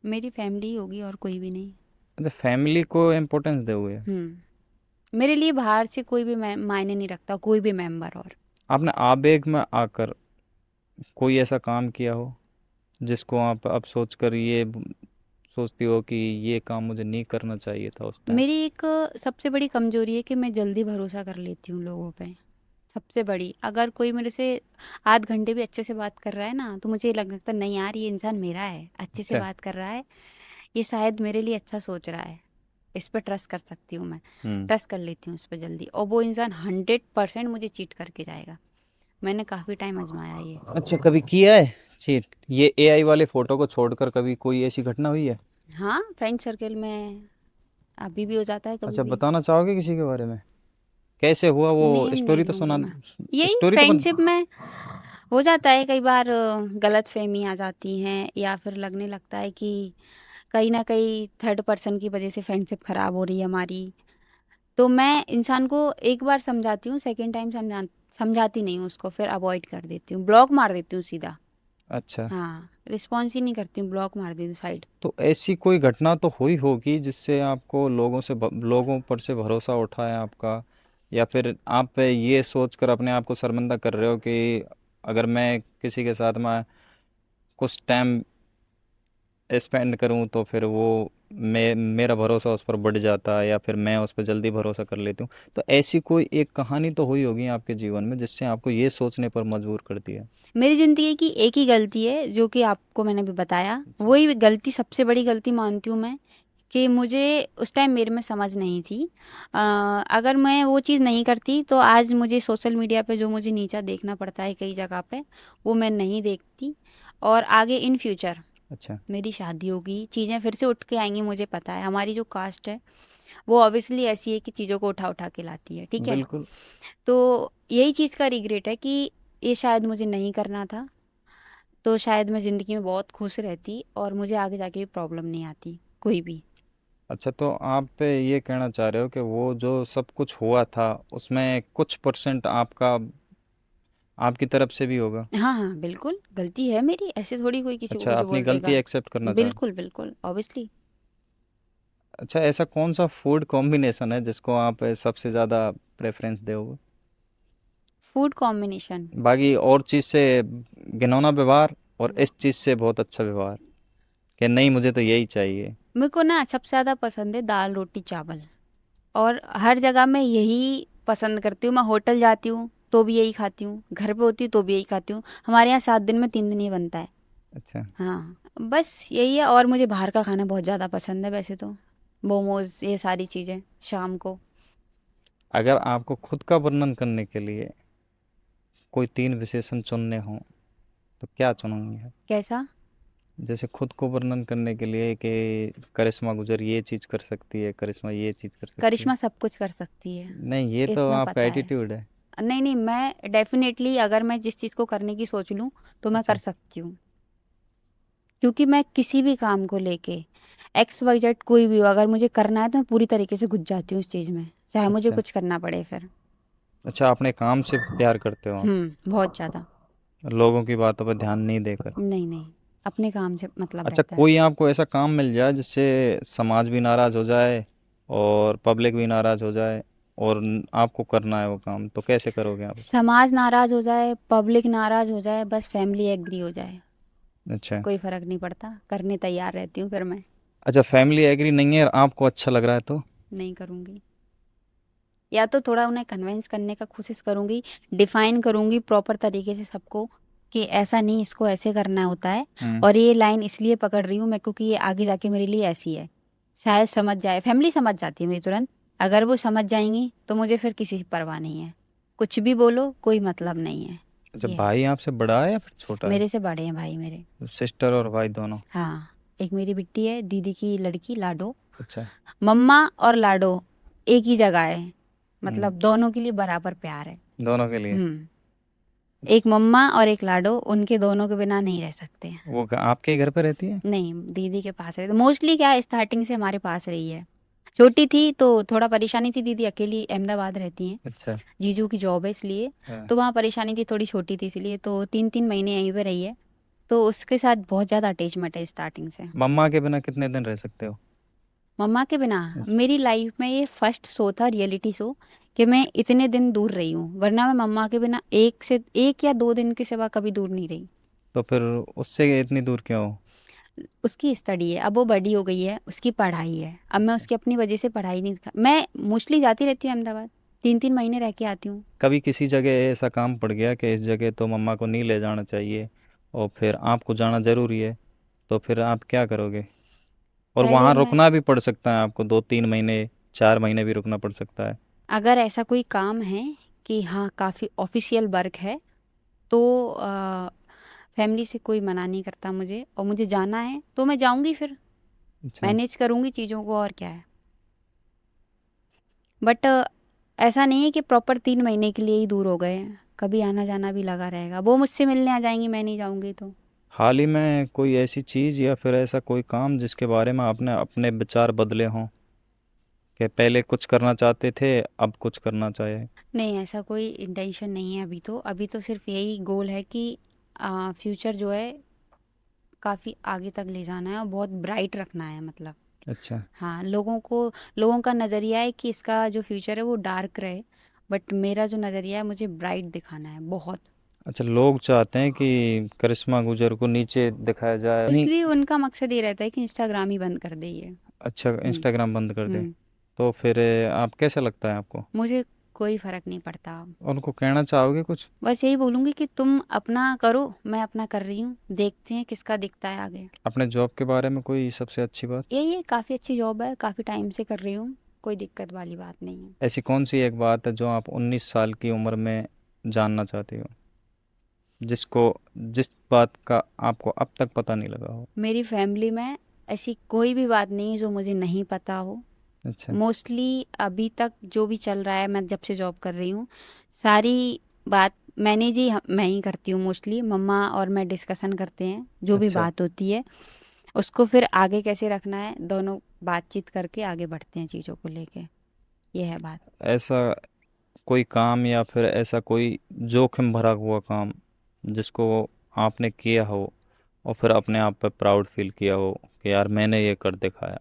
मेरी फैमिली ही होगी, और कोई भी नहीं। अच्छा, फैमिली को इम्पोर्टेंस दोगे? मेरे लिए बाहर से कोई भी मायने नहीं रखता, कोई भी मेंबर। और आपने आवेग में आकर कोई ऐसा काम किया हो जिसको आप अब सोच कर ये सोचती हो कि ये काम मुझे नहीं करना चाहिए था उस टाइम? मेरी एक सबसे बड़ी कमजोरी है कि मैं जल्दी भरोसा कर लेती हूँ लोगों पे। सबसे बड़ी, अगर कोई मेरे से आध घंटे भी अच्छे से बात कर रहा है ना, तो मुझे ये लगता है नहीं यार, ये इंसान मेरा है, अच्छे से अच्छा। बात कर रहा है, ये शायद मेरे लिए अच्छा सोच रहा है, इस पर ट्रस्ट कर सकती हूँ मैं। हम्म। ट्रस्ट कर लेती हूँ उस पर जल्दी, और वो इंसान 100% मुझे चीट करके जाएगा। मैंने काफ़ी टाइम आजमाया ये। अच्छा, कभी किया है चीट ये एआई वाले फोटो को छोड़कर? कभी कोई ऐसी घटना हुई है? हाँ, फ्रेंड सर्कल में अभी भी हो जाता है कभी अच्छा, भी। बताना चाहोगे किसी के बारे में? कैसे हुआ वो? नेम नहीं स्टोरी तो लूंगी सुना, मैं। यही स्टोरी तो फ्रेंडशिप में हो जाता है कई बार, गलत फहमी आ जाती हैं, या फिर लगने लगता है कि कहीं ना कहीं थर्ड पर्सन की वजह से फ्रेंडशिप खराब हो रही है हमारी। तो मैं इंसान को एक बार समझाती हूँ, सेकंड टाइम समझाती नहीं हूँ उसको, फिर अवॉइड कर देती हूँ, ब्लॉक मार देती हूँ सीधा। अच्छा, हाँ, रिस्पॉन्स ही नहीं करती हूँ, ब्लॉक मार देती हूँ साइड। तो ऐसी कोई घटना तो हुई होगी जिससे आपको लोगों पर से भरोसा उठा है आपका, या फिर आप ये सोचकर अपने आप को शर्मिंदा कर रहे हो कि अगर मैं किसी के साथ में कुछ टाइम स्पेंड करूं तो फिर वो मेरा भरोसा उस पर बढ़ जाता है या फिर मैं उस पर जल्दी भरोसा कर लेती हूँ। तो ऐसी कोई एक कहानी तो हुई होगी आपके जीवन में जिससे आपको ये सोचने पर मजबूर करती है। मेरी ज़िंदगी की एक ही गलती है जो कि आपको मैंने भी बताया, अच्छा। वही गलती सबसे बड़ी गलती मानती हूँ मैं, कि मुझे उस टाइम मेरे में समझ नहीं थी। अगर मैं वो चीज़ नहीं करती तो आज मुझे सोशल मीडिया पे जो मुझे नीचा देखना पड़ता है कई जगह पे, वो मैं नहीं देखती। और आगे इन फ्यूचर अच्छा। मेरी शादी होगी, चीज़ें फिर से उठ के आएंगी, मुझे पता है। हमारी जो कास्ट है वो ऑब्वियसली ऐसी है कि चीज़ों को उठा उठा के लाती है, ठीक है। बिल्कुल। तो यही चीज़ का रिग्रेट है कि ये शायद मुझे नहीं करना था, तो शायद मैं ज़िंदगी में बहुत खुश रहती और मुझे आगे जाके भी प्रॉब्लम नहीं आती कोई भी। अच्छा, तो आप पे ये कहना चाह रहे हो कि वो जो सब कुछ हुआ था उसमें कुछ परसेंट आपका आपकी तरफ से भी होगा। हाँ हाँ, बिल्कुल गलती है मेरी, ऐसे थोड़ी कोई किसी को अच्छा, कुछ अपनी बोल गलती देगा। एक्सेप्ट करना चाह रहे हो। बिल्कुल बिल्कुल, ऑब्वियसली। अच्छा, ऐसा कौन सा फूड कॉम्बिनेशन है जिसको आप सबसे ज़्यादा प्रेफरेंस दोगे। Food combination. बाकी और चीज़ से घिनौना व्यवहार और इस चीज़ से बहुत अच्छा व्यवहार, कि नहीं मुझे तो यही चाहिए। मेरे को ना सबसे ज़्यादा पसंद है दाल रोटी चावल, और हर जगह मैं यही पसंद करती हूँ। मैं होटल जाती हूँ तो भी यही खाती हूँ, घर पे होती हूँ तो भी यही खाती हूँ। हमारे यहाँ 7 दिन में 3 दिन ही बनता है। अच्छा। हाँ, बस यही है। और मुझे बाहर का खाना बहुत ज़्यादा पसंद है वैसे तो, मोमोज ये सारी चीज़ें शाम को। अगर आपको खुद का वर्णन करने के लिए कोई 3 विशेषण चुनने हों तो क्या चुनोगे। कैसा? जैसे खुद को वर्णन करने के लिए कि करिश्मा गुजर ये चीज़ कर सकती है, करिश्मा ये चीज़ कर सकती है। करिश्मा सब कुछ कर सकती है, नहीं, ये तो इतना आपका पता है। एटीट्यूड है। नहीं नहीं, मैं डेफिनेटली अगर मैं जिस चीज़ को करने की सोच लूँ तो मैं कर अच्छा। सकती हूँ। क्योंकि मैं किसी भी काम को लेके एक्स वाई जेड कोई भी हो, अगर मुझे करना है तो मैं पूरी तरीके से घुस जाती हूँ उस चीज़ में, चाहे मुझे अच्छा। कुछ करना पड़े फिर। अच्छा, अपने काम से प्यार करते हो आप, बहुत ज़्यादा। लोगों की बातों पर ध्यान नहीं देकर। नहीं नहीं, अपने काम से मतलब अच्छा, रहता है। कोई आपको ऐसा काम मिल जाए जिससे समाज भी नाराज़ हो जाए और पब्लिक भी नाराज़ हो जाए और आपको करना है वो काम, तो कैसे करोगे आप। समाज नाराज हो जाए, पब्लिक नाराज हो जाए, बस फैमिली एग्री हो जाए, अच्छा। कोई फर्क नहीं पड़ता, करने तैयार रहती हूँ फिर मैं। अच्छा, फैमिली एग्री नहीं है और आपको अच्छा लग रहा है तो। नहीं करूँगी, या तो थोड़ा उन्हें कन्विंस करने का कोशिश करूंगी, डिफाइन करूंगी प्रॉपर तरीके से सबको, कि ऐसा नहीं, इसको ऐसे करना होता है। हम्म। और ये लाइन इसलिए पकड़ रही हूँ मैं क्योंकि ये आगे जाके मेरे लिए ऐसी है। शायद समझ जाए, फैमिली समझ जाती है मेरी तुरंत। अगर वो समझ जाएंगी तो मुझे फिर किसी की परवाह नहीं है, कुछ भी बोलो कोई मतलब नहीं है। अच्छा, ये है। भाई आपसे बड़ा है या फिर छोटा है। मेरे से बड़े हैं भाई मेरे। सिस्टर और भाई दोनों। हाँ, एक मेरी बिट्टी है, दीदी की लड़की लाडो। अच्छा। मम्मा और लाडो एक ही जगह है, हम्म। मतलब दोनों के लिए बराबर प्यार है। दोनों के लिए। हम्म। एक मम्मा और एक लाडो, उनके दोनों के बिना नहीं रह सकते। वो आपके ही घर पे रहती है। नहीं, दीदी के पास रहते मोस्टली। क्या है, स्टार्टिंग से हमारे पास रही है। छोटी थी तो थोड़ा परेशानी थी, दीदी अकेली अहमदाबाद रहती हैं, अच्छा। जीजू की जॉब है इसलिए। हाँ। तो वहाँ परेशानी थी, थोड़ी छोटी थी इसलिए, तो 3-3 महीने यहीं पे रही है। तो उसके साथ बहुत ज़्यादा अटैचमेंट है स्टार्टिंग से। मम्मा के बिना कितने दिन रह सकते हो। मम्मा के बिना अच्छा। मेरी लाइफ में ये फर्स्ट शो था, रियलिटी शो, कि मैं इतने दिन दूर रही हूँ। वरना मैं मम्मा के बिना 1 या 2 दिन के सिवा कभी दूर नहीं रही। तो फिर उससे इतनी दूर क्यों हो। उसकी स्टडी है, अब वो बड़ी हो गई है, उसकी पढ़ाई है। अब मैं अच्छा। उसकी अपनी वजह से पढ़ाई नहीं मैं मोस्टली जाती रहती हूँ अहमदाबाद, 3-3 महीने रह के आती हूँ। कभी किसी जगह ऐसा काम पड़ गया कि इस जगह तो मम्मा को नहीं ले जाना चाहिए और फिर आपको जाना ज़रूरी है, तो फिर आप क्या करोगे। और पहले वहाँ मैं, रुकना भी पड़ सकता है आपको, 2-3 महीने 4 महीने भी रुकना पड़ सकता है। अगर ऐसा कोई काम है कि हाँ काफ़ी ऑफिशियल वर्क है, तो फैमिली से कोई मना नहीं करता मुझे, और मुझे जाना है तो मैं जाऊंगी फिर, अच्छा। मैनेज करूंगी चीज़ों को, और क्या है। बट ऐसा नहीं है कि प्रॉपर 3 महीने के लिए ही दूर हो गए हैं, कभी आना जाना भी लगा रहेगा। वो मुझसे मिलने आ जाएंगी, मैं नहीं जाऊंगी तो। हाल ही में कोई ऐसी चीज़ या फिर ऐसा कोई काम जिसके बारे में आपने अपने विचार बदले हों, कि पहले कुछ करना चाहते थे अब कुछ करना चाहे। नहीं, ऐसा कोई इंटेंशन नहीं है अभी तो। अभी तो सिर्फ यही गोल है कि फ्यूचर जो है काफ़ी आगे तक ले जाना है और बहुत ब्राइट रखना है, मतलब। अच्छा। हाँ, लोगों का नज़रिया है कि इसका जो फ्यूचर है वो डार्क रहे, बट मेरा जो नज़रिया है मुझे ब्राइट दिखाना है बहुत। अच्छा, लोग चाहते हैं कि करिश्मा गुजर को नीचे दिखाया जाए नहीं। इसलिए उनका मकसद ये रहता है कि इंस्टाग्राम ही बंद कर दे ये। अच्छा, हम्म। इंस्टाग्राम बंद कर दे हम्म। तो फिर आप कैसा लगता है आपको? मुझे कोई फर्क नहीं पड़ता। उनको कहना चाहोगे कुछ? बस यही बोलूंगी कि तुम अपना करो, मैं अपना कर रही हूँ, देखते हैं किसका दिखता है आगे। अपने जॉब के बारे में कोई सबसे अच्छी बात? यही है, काफ़ी अच्छी जॉब है, काफ़ी टाइम से कर रही हूँ, कोई दिक्कत वाली बात नहीं है। ऐसी कौन सी एक बात है जो आप 19 साल की उम्र में जानना चाहती हो, जिसको जिस बात का आपको अब तक पता नहीं लगा हो? मेरी फैमिली में ऐसी कोई भी बात नहीं है जो मुझे नहीं पता हो। अच्छा। मोस्टली अभी तक जो भी चल रहा है, मैं जब से जॉब कर रही हूँ, सारी बात मैं ही करती हूँ। मोस्टली मम्मा और मैं डिस्कशन करते हैं, जो भी अच्छा। बात होती है उसको फिर आगे कैसे रखना है, दोनों बातचीत करके आगे बढ़ते हैं चीज़ों को लेके। ये है बात। ऐसा कोई काम या फिर ऐसा कोई जोखिम भरा हुआ काम जिसको आपने किया हो और फिर अपने आप पे प्राउड फील किया हो कि यार मैंने ये कर दिखाया,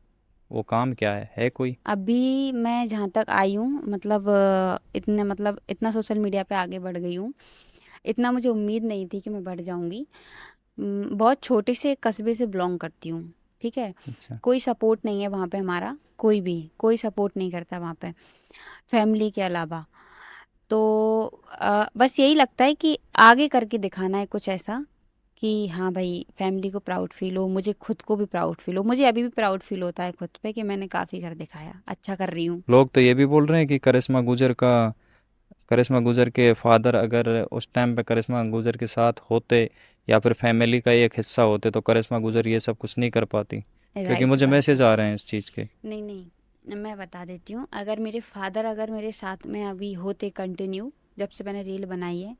वो काम क्या है कोई? अभी मैं जहाँ तक आई हूँ, मतलब इतना सोशल मीडिया पे आगे बढ़ गई हूँ, इतना मुझे उम्मीद नहीं थी कि मैं बढ़ जाऊँगी। बहुत छोटे से कस्बे से बिलोंग करती हूँ, ठीक है। अच्छा। कोई सपोर्ट नहीं है वहाँ पे, हमारा कोई भी कोई सपोर्ट नहीं करता वहाँ पे, फैमिली के अलावा। तो बस यही लगता है कि आगे करके दिखाना है कुछ ऐसा कि हाँ भाई, फैमिली को प्राउड फील हो, मुझे खुद को भी प्राउड फील हो। मुझे अभी भी प्राउड फील होता है खुद पे कि मैंने काफ़ी कर दिखाया, अच्छा कर रही हूँ। लोग तो ये भी बोल रहे हैं कि करिश्मा गुजर के फादर अगर उस टाइम पे करिश्मा गुजर के साथ होते या फिर फैमिली का एक हिस्सा होते तो करिश्मा गुजर ये सब कुछ नहीं कर पाती, क्योंकि राइट मुझे बात मैसेज है। आ रहे हैं इस चीज़ के। नहीं नहीं, मैं बता देती हूँ। अगर मेरे फादर अगर मेरे साथ में अभी होते कंटिन्यू, जब से मैंने रील बनाई है,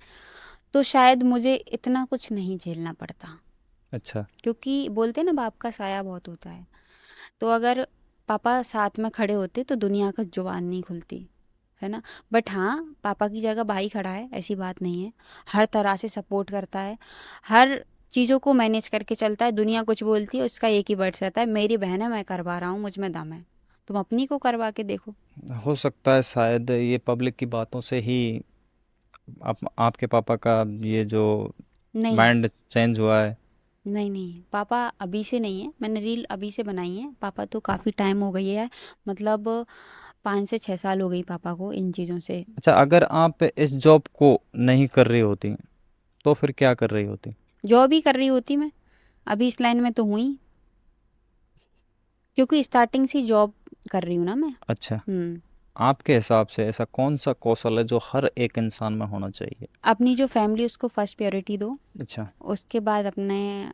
तो शायद मुझे इतना कुछ नहीं झेलना पड़ता। अच्छा। क्योंकि बोलते हैं ना, बाप का साया बहुत होता है। तो अगर पापा साथ में खड़े होते तो दुनिया का जुबान नहीं खुलती, है ना। बट हाँ, पापा की जगह भाई खड़ा है, ऐसी बात नहीं है। हर तरह से सपोर्ट करता है, हर चीज़ों को मैनेज करके चलता है। दुनिया कुछ बोलती है, उसका एक ही वर्ड्स रहता है, मेरी बहन है, मैं करवा रहा हूँ, मुझ में दम है। तुम अपनी को करवा के देखो। हो सकता है शायद ये पब्लिक की बातों से ही आपके पापा का ये जो नहीं माइंड चेंज हुआ है। नहीं नहीं, पापा अभी से नहीं है, मैंने रील अभी से बनाई है। पापा तो काफ़ी टाइम हो गई है, मतलब 5 से 6 साल हो गई पापा को इन चीज़ों से। अच्छा, अगर आप इस जॉब को नहीं कर रही होती तो फिर क्या कर रही होती? जॉब ही कर रही होती मैं, अभी इस लाइन में तो हुई, क्योंकि स्टार्टिंग से जॉब कर रही हूँ ना मैं। अच्छा। हम्म। आपके हिसाब से ऐसा कौन सा कौशल है जो हर एक इंसान में होना चाहिए? अपनी जो फैमिली, उसको फर्स्ट प्रायोरिटी दो। अच्छा। उसके बाद अपने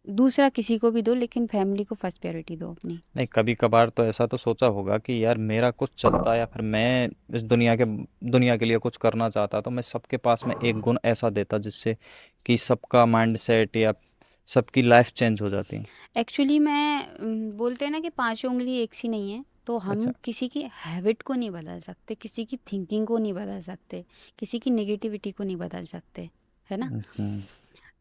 दूसरा किसी को भी दो, लेकिन फैमिली को फर्स्ट प्रायोरिटी दो अपनी। नहीं, कभी कभार तो ऐसा तो सोचा होगा कि यार मेरा कुछ चलता है या फिर मैं इस दुनिया के लिए कुछ करना चाहता तो मैं सबके पास में एक गुण ऐसा देता जिससे कि सबका माइंड सेट या सबकी लाइफ चेंज हो जाती। एक्चुअली मैं बोलते हैं ना कि पांचों उंगली एक सी नहीं है। तो हम अच्छा। किसी की हैबिट को नहीं बदल सकते, किसी की थिंकिंग को नहीं बदल सकते, किसी की नेगेटिविटी को नहीं बदल सकते, है ना। हम्म।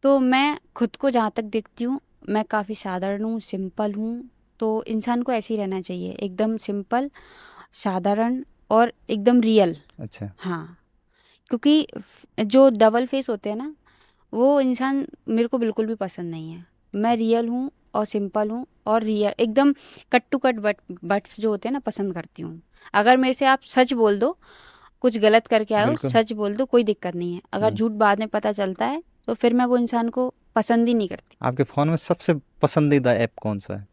तो मैं खुद को जहाँ तक देखती हूँ, मैं काफ़ी साधारण हूँ, सिंपल हूँ। तो इंसान को ऐसे ही रहना चाहिए, एकदम सिंपल, साधारण और एकदम रियल। अच्छा। हाँ, क्योंकि जो डबल फेस होते हैं ना, वो इंसान मेरे को बिल्कुल भी पसंद नहीं है। मैं रियल हूँ और सिंपल हूँ और रियल एकदम, कट टू कट बट्स जो होते हैं ना, पसंद करती हूँ। अगर मेरे से आप सच बोल दो, कुछ गलत करके आए हो, बिल्कुल। सच बोल दो, कोई दिक्कत नहीं है। अगर हम्म। झूठ बाद में पता चलता है, तो फिर मैं वो इंसान को पसंद ही नहीं करती। आपके फ़ोन में सबसे पसंदीदा ऐप कौन सा है?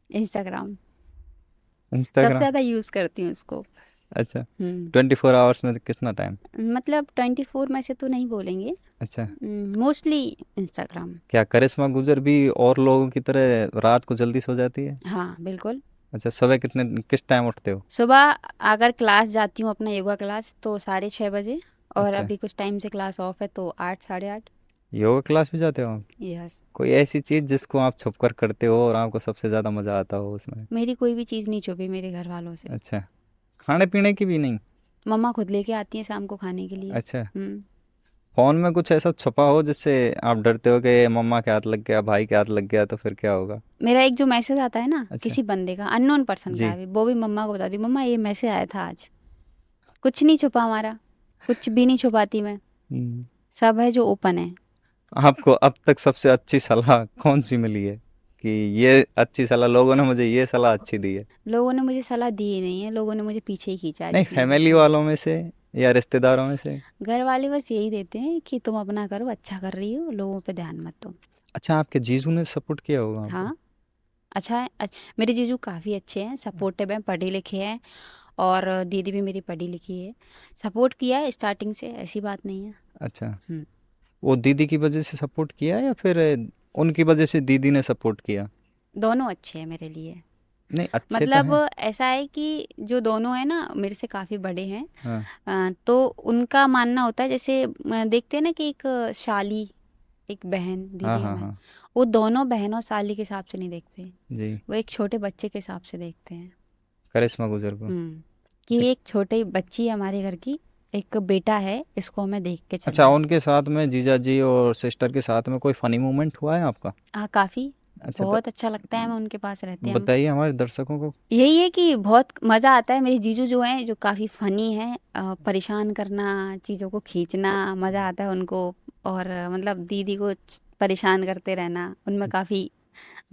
इंस्टाग्राम सबसे इंस्टाग्राम। ज़्यादा यूज़ करती हूँ उसको। अच्छा। हम्म। 24 आवर्स में कितना टाइम? मतलब 24 में से तो नहीं बोलेंगे, अच्छा। Mostly Instagram. क्या करिश्मा गुजर भी और लोगों की तरह रात को जल्दी सो जाती है? हाँ बिल्कुल। अच्छा, सुबह किस टाइम उठते हो? सुबह अगर क्लास जाती हूँ, अपना योगा क्लास, तो 6:30 बजे। और अच्छा। अभी कुछ टाइम से क्लास ऑफ है, तो 8, 8:30। योगा क्लास भी जाते हो आप? यस। कोई ऐसी चीज़ जिसको आप छुप कर करते हो और आपको सबसे ज़्यादा मज़ा आता हो उसमें? मेरी कोई भी चीज़ नहीं छुपी मेरे घर वालों से। अच्छा। खाने पीने की भी नहीं? मम्मा खुद लेके आती हैं शाम को खाने के लिए। अच्छा। हम्म। फ़ोन में कुछ ऐसा छुपा हो जिससे आप डरते हो कि मम्मा के हाथ लग गया, भाई के हाथ लग गया तो फिर क्या होगा? मेरा एक जो मैसेज आता है ना, अच्छा। किसी बंदे का, अननोन पर्सन का जी। है, वो भी मम्मा को बताती हूँ, मम्मा ये मैसेज आया था आज। कुछ नहीं छुपा हमारा, कुछ भी नहीं छुपाती मैं, सब है जो ओपन है। आपको अब तक सबसे अच्छी सलाह कौन सी मिली है? कि ये अच्छी सलाह, लोगों ने मुझे ये सलाह अच्छी दी है? लोगों ने मुझे सलाह दी ही नहीं है, लोगों ने मुझे पीछे ही खींचा है नहीं, जितने भी फैमिली थे। वालों में से या रिश्तेदारों में से? घर वाले बस यही देते हैं कि तुम अपना करो, अच्छा कर रही हो, लोगों पे ध्यान मत दो। अच्छा, आपके जीजू ने सपोर्ट किया होगा आपको? हाँ, अच्छा है। मेरे जीजू काफ़ी अच्छे हैं, सपोर्टिव हैं, पढ़े लिखे हैं। और दीदी भी मेरी पढ़ी लिखी है। सपोर्ट किया है स्टार्टिंग से, ऐसी बात नहीं है। अच्छा, हम्म। वो दीदी की वजह से सपोर्ट किया या फिर उनकी वजह से दीदी ने सपोर्ट किया? दोनों अच्छे हैं मेरे लिए। नहीं, अच्छे तो मतलब हैं। ऐसा है कि जो दोनों हैं ना, मेरे से काफ़ी बड़े हैं। हाँ तो उनका मानना होता है, जैसे देखते हैं ना कि एक साली, एक बहन, हाँ दीदी हाँ हमारी। हाँ। वो दोनों बहनों साली के हिसाब से नहीं देखते, जी। वो एक छोटे बच्चे के हिसाब से देखते हैं। करिश्मा गुजर को? कि अच्छा। एक छोटी बच्ची है हमारे घर की, एक बेटा है, इसको हमें देख के चलना अच्छा, है। उनके साथ में जीजा जी और सिस्टर के साथ में कोई फनी मोमेंट हुआ है आपका? हाँ, काफ़ी। अच्छा, तो बहुत अच्छा लगता है, हमें उनके पास रहते हैं हम। बताइए हमारे दर्शकों को। यही है कि बहुत मज़ा आता है। मेरे जीजू जो हैं, जो काफ़ी फ़नी हैं, परेशान करना, चीज़ों को खींचना, मज़ा आता है उनको। और मतलब दीदी को परेशान करते रहना, उनमें काफ़ी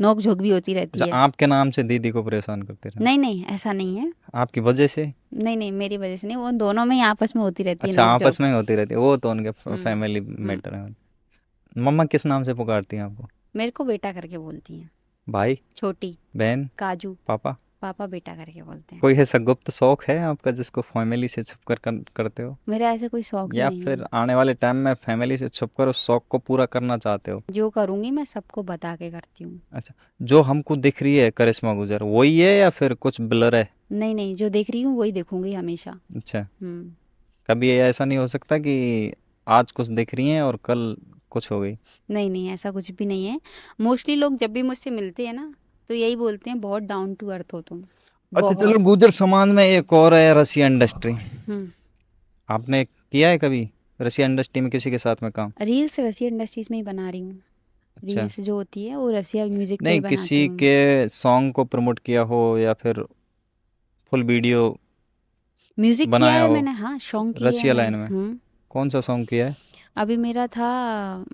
नोक झोंक भी होती अच्छा, रहती है। आपके नाम से दीदी को परेशान करते रहना? नहीं नहीं, ऐसा नहीं है। आपकी वजह से? नहीं नहीं, मेरी वजह से नहीं, वो दोनों में ही आपस में होती रहती है अच्छा, नोक झोंक। आपस में ही होती रहती है, वो तो उनके हम्म। फैमिली हम्म। मैटर है। मम्मा किस नाम से पुकारती हैं आपको? मेरे को बेटा करके बोलती हैं। भाई? छोटी, बहन? काजू। पापा? पापा बेटा करके बोलते हैं। कोई ऐसा गुप्त शौक है आपका जिसको फैमिली से छुप करते हो, मेरा ऐसे कोई शौक ही या नहीं फिर है। आने वाले टाइम में फैमिली से छुपकर उस शौक को पूरा करना चाहते हो? जो करूँगी मैं सबको बता के करती हूँ। अच्छा, जो हमको दिख रही है करिश्मा गुजर वही है या फिर कुछ ब्लर है? नहीं नहीं, जो देख रही हूँ वही देखूंगी हमेशा। अच्छा, हम्म। कभी ये ऐसा नहीं हो सकता कि आज कुछ दिख रही हैं और कल कुछ हो गई? नहीं नहीं, ऐसा कुछ भी नहीं है। मोस्टली लोग जब भी मुझसे मिलते हैं ना, तो यही बोलते हैं, बहुत डाउन टू अर्थ हो तुम। अच्छा, बहुत। चलो, गुजर समाज में एक और है रशिया इंडस्ट्री। हम्म। आपने किया है कभी रशिया इंडस्ट्री में किसी के साथ में काम? रील्स रसिया इंडस्ट्रीज में ही बना रही हूँ। अच्छा, रील्स जो होती है वो रसिया म्यूजिक पे ही नहीं, बनाती किसी हूँ। के सॉन्ग को प्रमोट किया हो या फिर फुल वीडियो म्यूजिक किया बनाया है हो मैंने, हाँ, सॉन्ग किए हैं रसिया लाइन मैंने। में? हम्म। कौन सा सॉन्ग किया है? अभी मेरा था,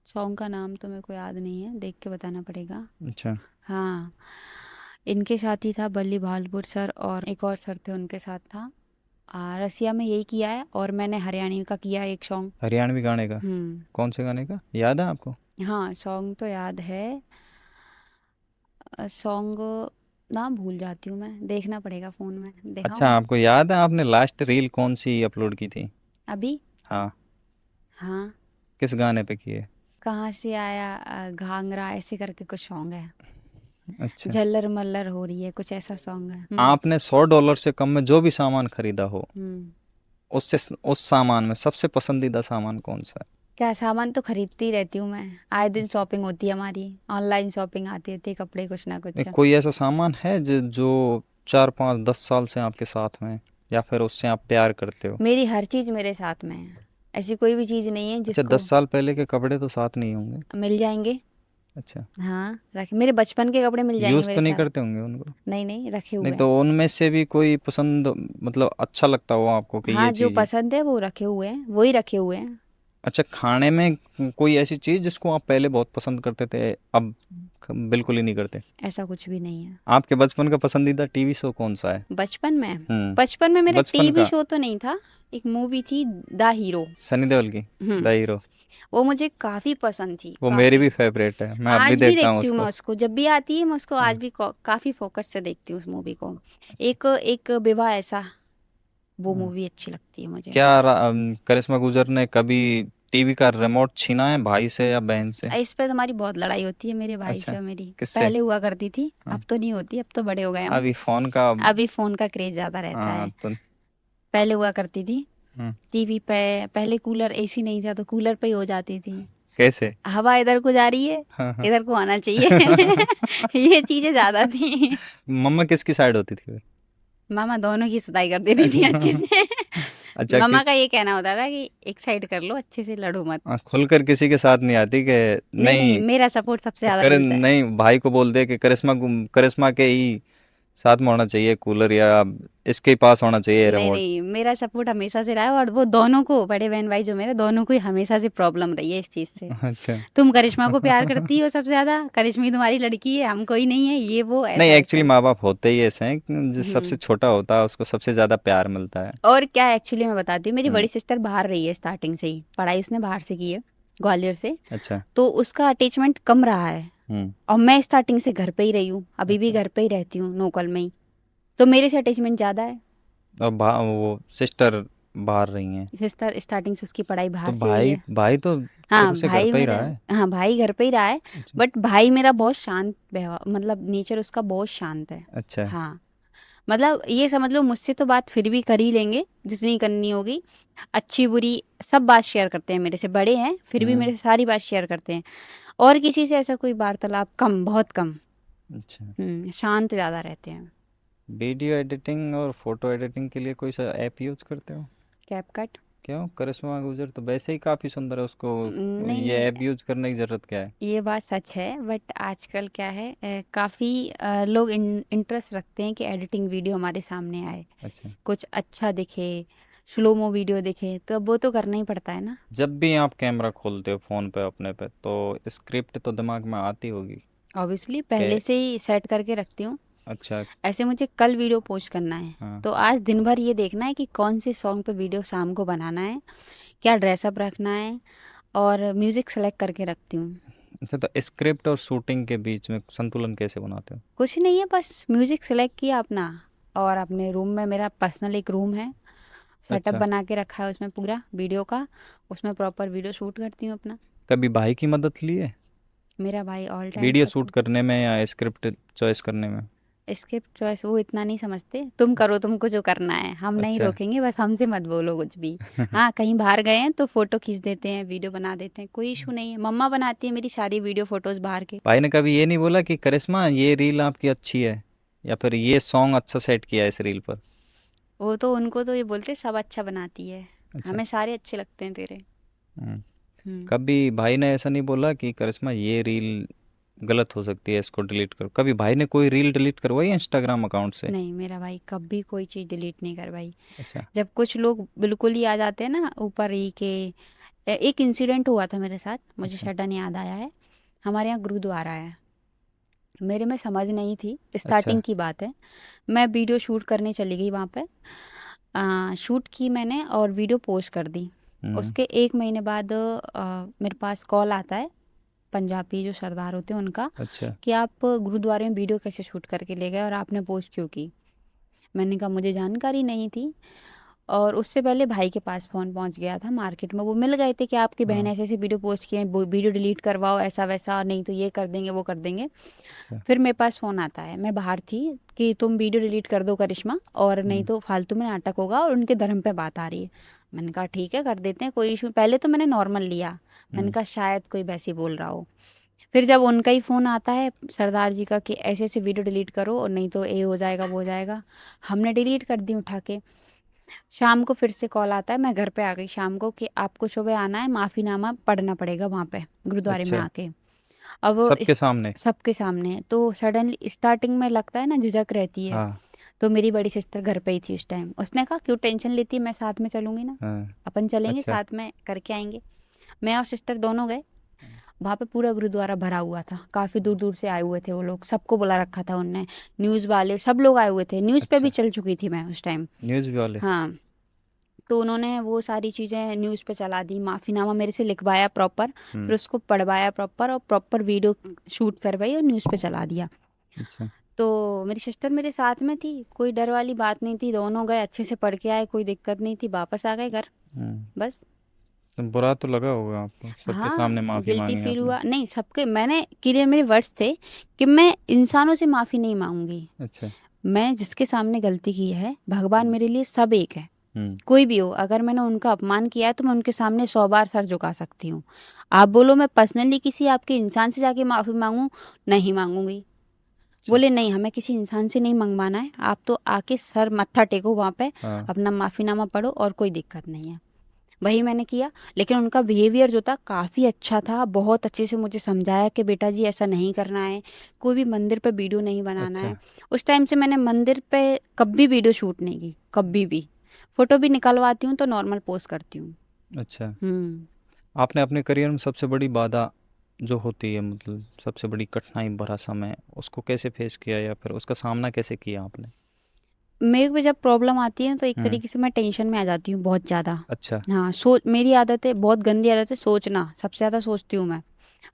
सॉन्ग का नाम तो मेरे को याद नहीं है, देख के बताना पड़ेगा। अच्छा। हाँ, इनके साथ ही था, बल्ली बहादुर सर और एक और सर थे, उनके साथ था। रसिया में यही किया है, और मैंने हरियाणवी का किया है एक सॉन्ग। हरियाणवी गाने का? हम्म। कौन से गाने का याद है आपको? हाँ, सॉन्ग तो याद है। सॉन्ग नाम भूल जाती हूँ मैं, देखना पड़ेगा फ़ोन में, अच्छा, दिखाऊँ? आपको याद है आपने लास्ट रील कौन सी अपलोड की थी? अभी? हाँ। हाँ। किस गाने पे की है? कहाँ से आया घाघरा, ऐसे करके कुछ सॉन्ग है। अच्छा, झल्लर मल्लर हो रही है, कुछ ऐसा सॉन्ग है। आपने $100 से कम में जो भी सामान खरीदा हो, हम्म। उससे उस सामान में सबसे पसंदीदा सामान कौन सा है? क्या, सामान तो खरीदती ही रहती हूँ मैं। आए दिन शॉपिंग होती है हमारी, ऑनलाइन शॉपिंग आती रहती है, कपड़े कुछ ना कुछ। कोई ऐसा सामान है जो 4 5 10 साल से आपके साथ में है, या फिर उससे आप प्यार करते हो? मेरी हर चीज़ मेरे साथ में है, ऐसी कोई भी चीज़ नहीं है अच्छा, जिसको। 10 साल पहले के कपड़े तो साथ नहीं होंगे? मिल जाएंगे। अच्छा, हाँ, रखे, मेरे बचपन के कपड़े मिल जाएंगे यूज़ तो मेरे नहीं साथ। करते होंगे उनको? नहीं नहीं, रखे नहीं, हुए हैं। तो उनमें से भी कोई पसंद, मतलब अच्छा लगता हो आपको कि हाँ, ये जो चीज़ ही? पसंद है वो रखे हुए हैं, वही रखे हुए हैं। अच्छा, खाने में कोई ऐसी चीज़ जिसको आप पहले बहुत पसंद करते थे, अब बिल्कुल ही नहीं करते? ऐसा कुछ भी नहीं है। आपके बचपन का पसंदीदा टीवी शो कौन सा है? बचपन में? हम्म। बचपन में मेरा बचपन टीवी का? शो तो नहीं था, एक मूवी थी, द हीरो। सनी देओल की द हम्म। हीरो? वो मुझे काफ़ी पसंद थी, वो मेरी काफ़ी। भी फेवरेट है, मैं अब भी आज भी देखता हूँ देखती हूँ मैं उसको। उसको, जब भी आती है मैं उसको आज हाँ। भी काफ़ी फोकस से देखती हूँ उस मूवी को। अच्छा। एक एक विवाह ऐसा, वो हाँ। मूवी अच्छी लगती है मुझे। क्या करिश्मा गुजर ने कभी टीवी का रिमोट छीना है भाई से या बहन से? इस पे तुम्हारी बहुत लड़ाई होती है मेरे भाई से अच्छा, और मेरी। किससे? पहले हुआ करती थी, हाँ, अब तो नहीं होती, अब तो बड़े हो गए हम। अभी फोन का। अभी फोन का क्रेज ज्यादा रहता हाँ है। तो। पहले हुआ करती थी हम्म, टीवी पे। पहले कूलर, एसी नहीं था तो कूलर पे ही हो जाती थी। कैसे? हवा इधर को जा रही है, हाँ हाँ। इधर को आना चाहिए। ये चीजें ज्यादा थी। मम्मा किसकी साइड होती थी? मामा दोनों की सुताई कर देती थी अच्छे से। अच्छा, मामा किस? का ये कहना होता था कि एक साइड कर लो, अच्छे से लड़ो मत। खुलकर किसी के साथ नहीं आती कि? नहीं नहीं, नहीं। मेरा सपोर्ट सबसे ज्यादा कर मिलता है। नहीं, भाई को बोल दे कि करिश्मा करिश्मा के ही साथ में होना चाहिए कूलर, या इसके पास होना चाहिए नहीं रिमोट। नहीं, मेरा सपोर्ट हमेशा से रहा है, और वो दोनों को, बड़े बहन भाई जो मेरे, दोनों को ही हमेशा से प्रॉब्लम रही है इस चीज से। अच्छा। तुम करिश्मा को प्यार करती हो सबसे ज्यादा, करिश्मा ही तुम्हारी लड़की है, हम कोई नहीं है, ये वो नहीं, ऐसा एक्चुअली वैसा। माँ बाप होते ही ऐसे हैं कि जो सबसे हम्म। छोटा होता है उसको सबसे ज्यादा प्यार मिलता है। और क्या, एक्चुअली मैं बताती हूँ, मेरी हम्म। बड़ी सिस्टर बाहर रही है स्टार्टिंग से ही, पढ़ाई उसने बाहर से की है, ग्वालियर से। अच्छा। तो उसका अटैचमेंट कम रहा है। हम्म। और मैं स्टार्टिंग से घर पे ही रही हूँ, अभी भी अच्छा। घर पे ही रहती हूँ, लोकल में ही। तो मेरे से अटैचमेंट ज्यादा है। और वो सिस्टर बाहर रही हैं। सिस्टर स्टार्टिंग से उसकी पढ़ाई तो बाहर से हुई भाई है। भाई तो शुरू हाँ से घर भाई पे ही मेरा, रहा है। हाँ भाई घर पे ही रहा है। अच्छा। बट भाई मेरा बहुत शांत व्यवहार, मतलब नेचर उसका बहुत शांत है। अच्छा। हाँ, मतलब ये समझ लो, मुझसे तो बात फिर भी कर ही लेंगे जितनी करनी होगी, अच्छी बुरी सब बात शेयर करते हैं, मेरे से बड़े हैं फिर भी हम्म। मेरे से सारी बात शेयर करते हैं। और किसी से ऐसा कोई वार्तालाप कम, बहुत कम। अच्छा। शांत ज्यादा रहते हैं। वीडियो एडिटिंग और फोटो एडिटिंग के लिए कोई सा ऐप यूज करते हो? कैपकट। क्यों, करिश्मा गुजर तो वैसे ही काफी सुंदर है, उसको ये नहीं, ऐप यूज करने की जरूरत क्या है? ये बात सच है, बट आजकल क्या है, काफी लोग इंटरेस्ट रखते हैं कि एडिटिंग वीडियो हमारे सामने आए, अच्छा। कुछ अच्छा दिखे, स्लोमो वीडियो दिखे, तो अब वो तो करना ही पड़ता है ना। जब भी आप कैमरा खोलते हो फोन पे अपने पे तो स्क्रिप्ट तो दिमाग में आती होगी ऑब्वियसली कि। पहले से ही सेट करके रखती हूँ। अच्छा। ऐसे मुझे कल वीडियो पोस्ट करना है, हाँ। तो आज दिन भर ये देखना है कि कौन से सॉन्ग पे वीडियो शाम को बनाना है, क्या ड्रेसअप रखना है, और म्यूजिक सेलेक्ट करके रखती हूँ। अच्छा, तो स्क्रिप्ट और शूटिंग के बीच में संतुलन कैसे बनाते हो? कुछ नहीं है, बस म्यूजिक सेलेक्ट किया अपना, और अपने रूम में, मेरा पर्सनल एक रूम है, सेटअप अच्छा। बना के रखा है उसमें पूरा वीडियो का, उसमें प्रॉपर वीडियो शूट करती हूँ अपना। कभी भाई की मदद ली है मेरा भाई all time video shoot support. करने में या स्क्रिप्ट चॉइस करने में? स्क्रिप्ट चॉइस वो इतना नहीं समझते, तुम करो, तुमको जो करना है, हम नहीं अच्छा। रोकेंगे, बस हमसे मत बोलो कुछ भी। हाँ, कहीं बाहर गए हैं तो फोटो खींच देते हैं, वीडियो बना देते हैं, कोई इशू नहीं है, मम्मा बनाती है मेरी सारी वीडियो फोटोज बाहर के। भाई ने कभी ये नहीं बोला कि करिश्मा ये रील आपकी अच्छी है, या फिर ये सॉन्ग अच्छा सेट किया है इस रील पर? वो तो उनको तो ये बोलते सब अच्छा बनाती है, अच्छा। हमें सारे अच्छे लगते हैं तेरे। हम्म। हम्म। कभी भाई ने ऐसा नहीं बोला कि करिश्मा ये रील गलत हो सकती है, इसको डिलीट करो? कभी भाई ने कोई रील डिलीट करवाई है इंस्टाग्राम अकाउंट से? नहीं, मेरा भाई कभी कोई चीज़ डिलीट नहीं करवाई। अच्छा। जब कुछ लोग बिल्कुल ही आ जाते हैं ना ऊपर ही के, एक इंसिडेंट हुआ था मेरे साथ, मुझे अच्छा। सडन याद आया है। हमारे यहाँ गुरुद्वारा है, मेरे में समझ नहीं थी, अच्छा। स्टार्टिंग की बात है। मैं वीडियो शूट करने चली गई वहाँ पे, शूट की मैंने और वीडियो पोस्ट कर दी। हम्म। उसके एक महीने बाद मेरे पास कॉल आता है, पंजाबी जो सरदार होते हैं उनका, अच्छा। कि आप गुरुद्वारे में वीडियो कैसे शूट करके ले गए और आपने पोस्ट क्यों की। मैंने कहा मुझे जानकारी नहीं थी। और उससे पहले भाई के पास फ़ोन पहुंच गया था मार्केट में, वो मिल गए थे कि आपकी बहन हाँ। ऐसे ऐसे वीडियो पोस्ट किए हैं, वीडियो डिलीट करवाओ, ऐसा वैसा, नहीं तो ये कर देंगे वो कर देंगे। अच्छा। फिर मेरे पास फ़ोन आता है, मैं बाहर थी, कि तुम वीडियो डिलीट कर दो करिश्मा, और नहीं हम्म। तो फालतू में नाटक होगा और उनके धर्म पे बात आ रही है। मैंने कहा ठीक है, कर देते हैं, कोई इशू। पहले तो मैंने नॉर्मल लिया, मैंने हम्म। कहा शायद कोई वैसे ही बोल रहा हो। फिर जब उनका ही फ़ोन आता है सरदार जी का, कि ऐसे ऐसे वीडियो डिलीट करो और नहीं तो ये हो जाएगा वो हो जाएगा, हमने डिलीट कर दी उठा के। शाम को फिर से कॉल आता है, मैं घर पे आ गई शाम को, कि आपको सुबह आना है, माफ़ीनामा पढ़ना पड़ेगा वहाँ पे गुरुद्वारे में अच्छा। आके। अब वो सबके सामने? सबके सामने, तो सडनली स्टार्टिंग में लगता है ना, झिझक रहती है। हाँ। तो मेरी बड़ी सिस्टर घर पे ही थी उस टाइम, उसने कहा क्यों टेंशन लेती है, मैं साथ में चलूंगी ना, हाँ। अपन चलेंगे अच्छा। साथ में करके आएंगे। मैं और सिस्टर दोनों गए। वहाँ पे पूरा गुरुद्वारा भरा हुआ था, काफ़ी दूर दूर से आए हुए थे वो लोग, सबको बुला रखा था उनने, न्यूज़ वाले सब लोग आए हुए थे, न्यूज़ पे भी अच्छा। चल चुकी थी मैं उस टाइम। न्यूज़ वाले? हाँ, तो उन्होंने वो सारी चीज़ें न्यूज़ पे चला दी, माफ़ीनामा मेरे से लिखवाया प्रॉपर, हम्म। फिर उसको पढ़वाया प्रॉपर, और प्रॉपर वीडियो शूट करवाई और न्यूज़ पे चला दिया। अच्छा। तो मेरी सिस्टर मेरे साथ में थी, कोई डर वाली बात नहीं थी, दोनों गए अच्छे से पढ़ के आए, कोई दिक्कत नहीं थी, वापस आ गए घर। हम्म। बस। तो बुरा तो लगा होगा आपको, सबके हाँ, सामने माफ़ी गिल्टी मांगी फील आपने। हुआ, नहीं सबके, मैंने क्लियर, मेरे वर्ड्स थे कि मैं इंसानों से माफ़ी नहीं मांगूंगी, अच्छा। मैं जिसके सामने गलती की है, भगवान हम्म। मेरे लिए सब एक है। हम्म। कोई भी हो, अगर मैंने उनका अपमान किया है तो मैं उनके सामने 100 बार सर झुका सकती हूँ। आप बोलो मैं पर्सनली किसी आपके इंसान से जाके माफ़ी मांगू, नहीं मांगूंगी। अच्छा। बोले नहीं, हमें किसी इंसान से नहीं मंगवाना है, आप तो आके सर मत्था टेको वहाँ पे, हाँ। अपना माफ़ीनामा पढ़ो और कोई दिक्कत नहीं है। वही मैंने किया। लेकिन उनका बिहेवियर जो था काफ़ी अच्छा था, बहुत अच्छे से मुझे समझाया कि बेटा जी ऐसा नहीं करना है, कोई भी मंदिर पे वीडियो नहीं बनाना अच्छा। है। उस टाइम से मैंने मंदिर पे कभी वीडियो शूट नहीं की, कभी भी। फोटो भी निकलवाती हूँ तो नॉर्मल पोस्ट करती हूँ। अच्छा, हम्म। आपने अपने करियर में सबसे बड़ी बाधा जो होती है, मतलब सबसे बड़ी कठिनाई भरा समय, उसको कैसे फेस किया या फिर उसका सामना कैसे किया आपने? मेरे को जब प्रॉब्लम आती है ना तो एक हम्म। तरीके से मैं टेंशन में आ जाती हूँ बहुत ज़्यादा। अच्छा। हाँ, मेरी आदत है, बहुत गंदी आदत है, सोचना। सबसे ज़्यादा सोचती हूँ मैं,